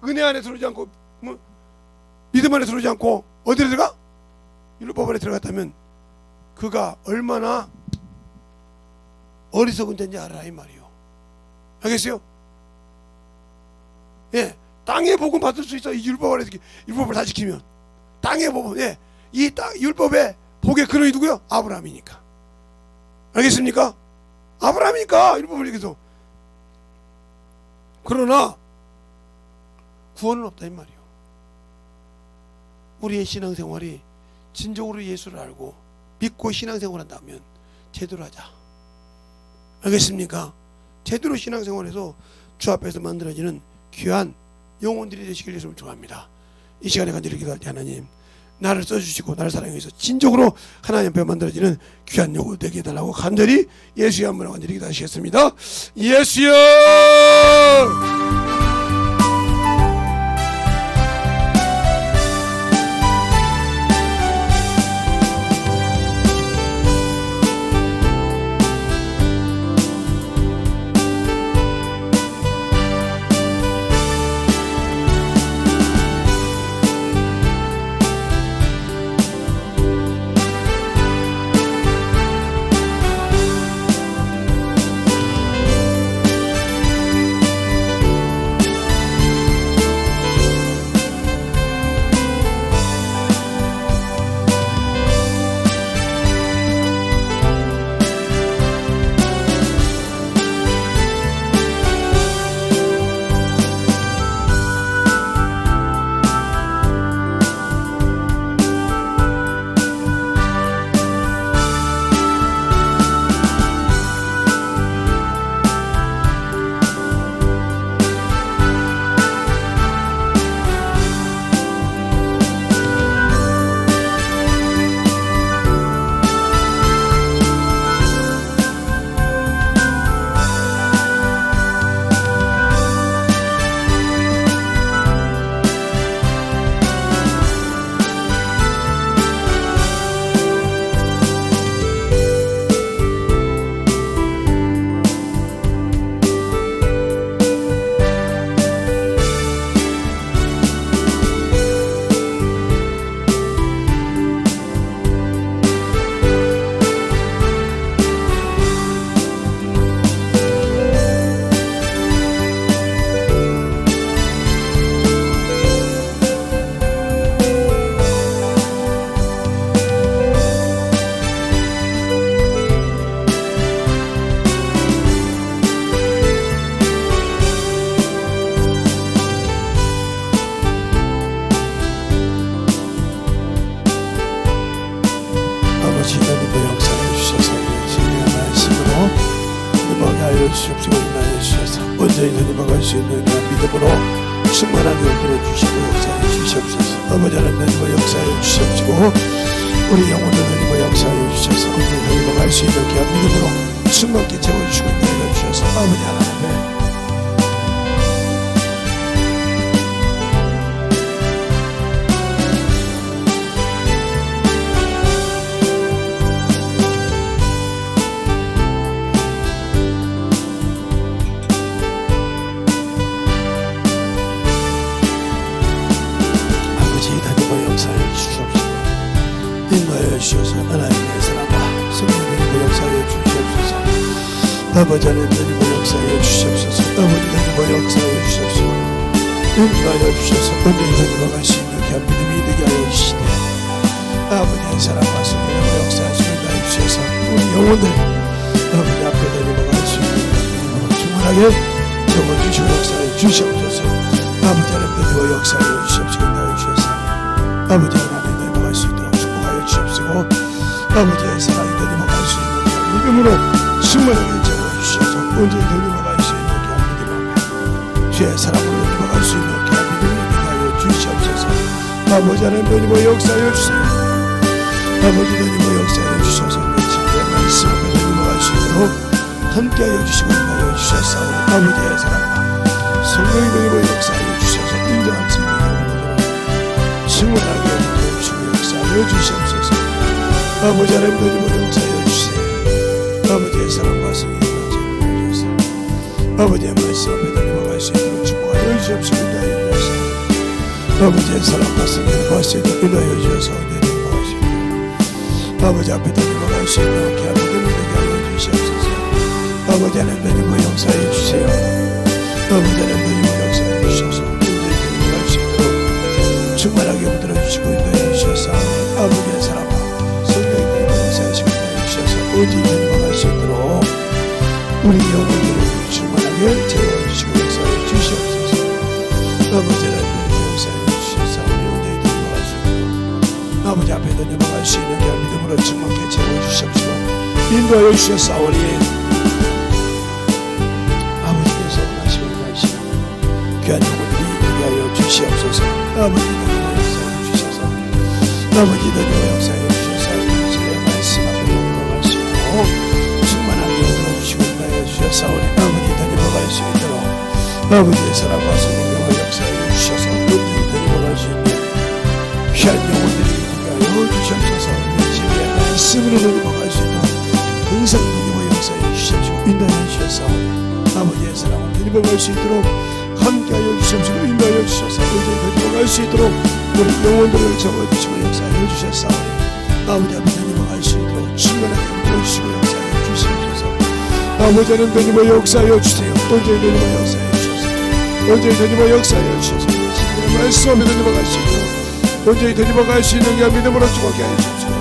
은혜 안에 들어오지 않고 믿음 안에 들어오지 않고 어디로 들어가? 율법 안에 들어갔다면 그가 얼마나 어리석은 자인지 알아라 이 말이요. 알겠어요? 예, 땅의 복음 받을 수 있어. 이 율법 안에 율법을 다 지키면 땅의 복음. 예, 이 율법의 복의 근원이 누구요? 아브라함이니까. 알겠습니까? 아브라함이니까 율법을 얘기해서. 그러나 구원은 없다 이 말이요. 우리의 신앙생활이 진정으로 예수를 알고 믿고 신앙생활한다면 제대로 하자. 알겠습니까? 제대로 신앙생활해서 주 앞에서 만들어지는 귀한 영혼들이 되시길 예수를 축원합니다. 이 시간에 간절히 기도할 때 하나님 나를 써주시고 나를 사랑해서 진정으로 하나님 앞에 만들어지는 귀한 영혼 되게 해달라고 간절히 예수의 한번에 간절히 기도하시겠습니다. 예수여! 주시옵시고 인하여 주셔서 온전히 전임하갈 수 있는 믿음으로 충만하게 흔들어 주시고 역사해 주시옵소서. 아버지 하나님 역사해 주시옵시고 우리 영혼을 하나님 역사해 주셔서 온전히 전임하갈 수 있는 귀한 믿음으로 충만케 채워주시고 인하여 주셔서 아버지 하나님 인도하여 주셔서 하나님의 사랑과 성령의 역사하여 주시옵소서. 아버지 하나님의 역사하여 주시옵소서. 아버지 하나님의 역사하여 주시옵소서. 인도하여 주셔서 온전히 넘어갈 수 있는 귀한 믿음이 되게 하여 주시되 아버지의 사랑과 성령의 역사하시고 인도하여 주셔서 우리 영혼들 아버지 앞에 넘어갈 수 있는 믿음으로 충만하게 채워주시고 역사하여 주시옵소서. 아버지 하나님의 역사하여 주시옵시고 인도하여 주셔서 아버지 하나님 넘어갈 수 있도록 주옵시고 아버지의 사랑이 되님어갈 수 있는 믿음으로 충만하게 채워주셔서 언제히 되님어갈 수 있는 귀한 믿음 앞에 주의 사랑으로 되님어갈 수 있는 귀한 믿음이 되게 하여 주시옵소서. 아버지 하나님 되님어 역사하여 주세요. 아버지 되님어 역사하여 주셔서 며칠의 말씀 앞에 되님어갈 수 있도록 함께하여 주시고 인하여 주셔서 아버지의 사랑과 성령이 되님어 역사하여 주셔서 인도할 수 있는 믿음으로 충만하게 주시옵소서. 아버지 하나님 되님어 역사하여 주세요. 아버지의 사랑과 성령의 제공을 주셔서 아버지의 말씀 앞에 달려갈 수 있도록 축복하여 주시옵시고 인도하여 주셔서 아버지의 사랑과 성령의 말씀을 인도하여 주셔서 내려갈 수 있도록 아버지 앞에 달려갈 수 있도록 귀한 믿음을 되게 하여 주시옵소서. 아버지 하나님 역사해 주세요. 아버지 하나님 역사해 주셔서 문제에 달려갈 수 있도록 충만하게 붙들어 주시고 인도해 주셔서 아버지의 사랑과 성령의 역사하시고 인도해 주셔서 어디 달려갈 수 있도록 우리 영혼들을 충만하게 채워 주시고 역사해 주시옵소서. 아버지 하나님 역사해 주셔서 우리 문제에 달려갈 수 있도록 아버지 앞에 달려갈 수 있는 믿음으로 충만하게 채워 주시옵시고 인도하여 주셨사오니 귀한 영혼들이 되게 하여 주시옵소서. 아버지 너희와 역사해 주셔서 아버지 너희와 역사해 주셔서 주의 말씀 앞에 넘어갈 수 있도록 충만하게 들어주시고 인도하여 주셨사오니 아버지 너희와 갈 수 있도록 아버지의 사랑과 성령과 역사해 주셔서 너희와 갈 수 있는 귀한 영혼들이 되게 하여 주시옵소서. 주의 말씀으로 너희와 갈 수 있도록 항상 너희와 역사해 주시옵시고 인도하여 주셨사오니 아버지의 사랑을 너희와 갈 수 있도록 함께하여 주시옵시고 인도하여 주셔서 어디에 들어갈 수 있도록 우리 영혼들을 적어주시고 역사하여 주셨사오니 아버지 앞에 들어갈 수 있도록 충만하게 들어주시고 역사하여 주시옵소서. 아버지 하나님 역사하여 주세요. 언제 되니까 역사하여 주셔서 언제 되니까 역사하여 주셔서 지금의 말씀 앞에 들어갈 수 있도록 언제 되니까 갈 수 있는 게 믿음으로 축복하게 하여 주시옵시고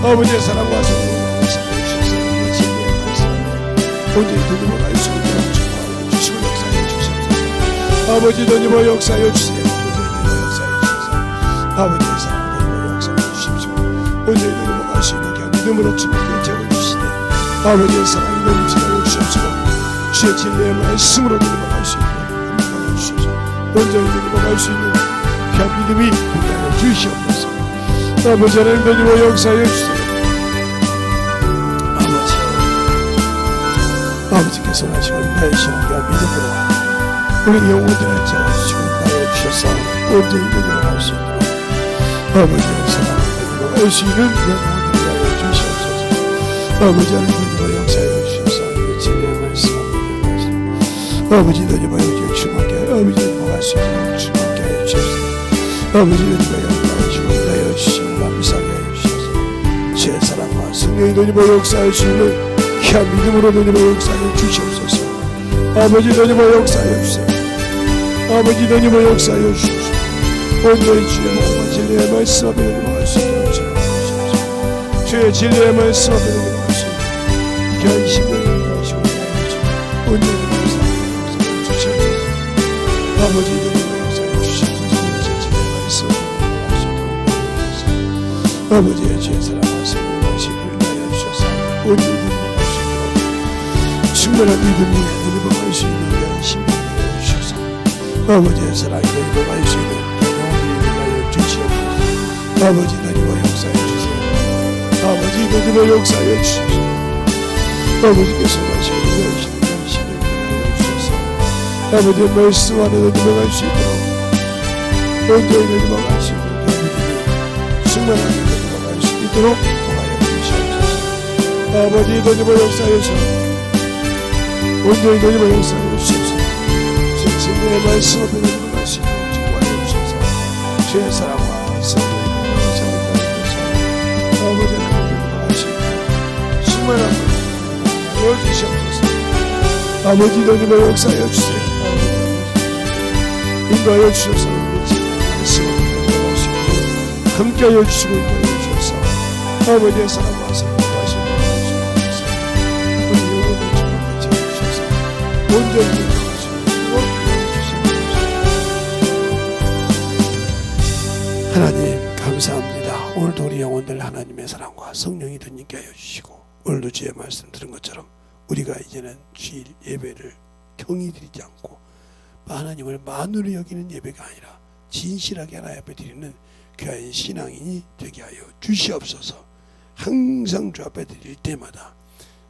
아버지의 사랑과 성령과 역사하여 주셔서 지금의 말씀 앞에 언제 되니까 갈 수 있도록 축복하여 주시고 역사하여 주시옵소서. 아버지 너희와 역사하여 주세요. 너희와 역사하여 주셔서 아버지의 사랑을 너희와 역사하여 주십시오. 언제 너희와 갈 수 있는 게 믿음으로 주님께 채워주시되 아버지의 사랑을 넘치게 주시옵시고 주의 진리의 말씀으로 너희와 갈 수 있도록 함께하여 주셔서 언제 너희와 갈 수 있는 귀한 믿음이 되게 하여 주시옵소서. 아버지 하나님 너희와 역사하여 주세요. 아버지께서 하시고 인도하시는 귀한 믿음으로 우리 영혼들을 채워주시고 인도하여 주셔서 언제 인도를 할 수 있도록 아버지의 사랑을 할 수 있는 영혼들을 하여 주시옵소서. 아버지 하나님과 역사하여 주셔서 진리의 말씀 아버지 너희와 여기에 충만하게 아버지 너희와 할 수 있도록 충만하게 하여 주셔서 아버지 너희와 역사하여 주시고 인도하여 주시고 감사하게 하여 주셔서 주의 사랑과 성령이 너희와 역사할 수 있는 귀한 믿음으로 너희와 역사하여 주시옵소서. 아버지 너희와 역사하여 주세요. 아버지 너희와 역사하여 주시옵소서. 온전히 주의 목과 진리의 말씀 앞에 너희와 할 수 있도록 주옵소서. 주의 진리의 말씀 앞에 너희와 할 수 있도록 귀한 심령을 하시고 온전히 역사하여 주시옵소서. 아버지 너희와 역사하여 주시옵소서. 주의 진리의 말씀 앞에 너희와 할 수 있도록 주옵소서. 아버지의 주의 사랑과 성령을 하시고 인도하여 주셔서 온전히 너희와 할 수 있도록 충만한 믿음이 너희와 할 수 있는 귀한 심령을 주셔서 아버지의 사랑이 너희와 할 수 있는 영혼들이 하여 주시옵소서. 아버지 너희와 역사해 주세요. 아버지 너희와 역사해 주셔서 아버지께서 하시는 귀한 심령을 하여 주셔서 아버지의 말씀 안에 너희와 갈 수 있도록 온전히 너희와 갈 수 있는 귀한 믿음이 충만하게 너희와 갈 수 있도록 도와여 주시옵소서. 아버지 너희와 역사해 주셔서 온전히 너희와 역사하여 주셔서 주의 진리의 말씀 앞에 너희와 갈 수 있도록 축복하여 주셔서 주의 사랑과 성령의 역사를 주셔서 아버지 하나님 너희와 갈 수 있도록 충만한 말씀을 주시옵소서. 아버지 너희와 역사하여 주세요. 인도하여 주셔서 우리 진리의 말씀 앞에 너희와 갈 수 있도록 함께하여 주시고 인도하여 주셔서 아버지의 사랑과 성령과 하시는 온전히 하나님 감사합니다. 오늘도 우리 영혼들 하나님의 사랑과 성령이 든님께 하여 주시고 오늘도 주의 말씀 들은 것처럼 우리가 이제는 주일 예배를 경히 드리지 않고 하나님을 만으로 여기는 예배가 아니라 진실하게 하나님 앞에 드리는 귀한 신앙인이 되게 하여 주시옵소서. 항상 주 앞에 드릴 때마다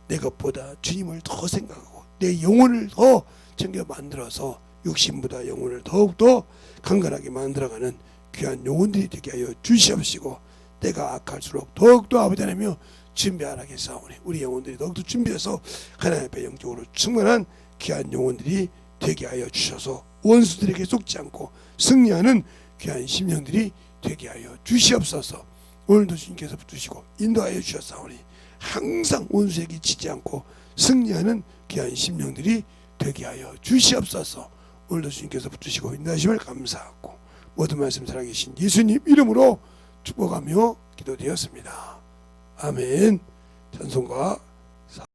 내 것보다 주님을 더 생각하고 내 영혼을 더 챙겨 만들어서 육신보다 영혼을 더욱더 강건하게 만들어가는 귀한 영혼들이 되게 하여 주시옵시고 때가 악할수록 더욱더 아버지 하나님이여 준비하라게 싸우니 우리 영혼들이 더욱더 준비해서 하나님 앞에 영적으로 충만한 귀한 영혼들이 되게 하여 주셔서 원수들에게 속지 않고 승리하는 귀한 심령들이 되게 하여 주시옵소서. 오늘도 주님께서 붙드시고 인도하여 주셨사오니 항상 원수에게 지지 않고 승리하는 귀한 심령들이 되게 하여 주시옵소서. 오늘도 주님께서 붙드시고 인도하심을 감사하고 모든 말씀 살아계신 예수님 이름으로 축복하며 기도되었습니다. 아멘. 찬송가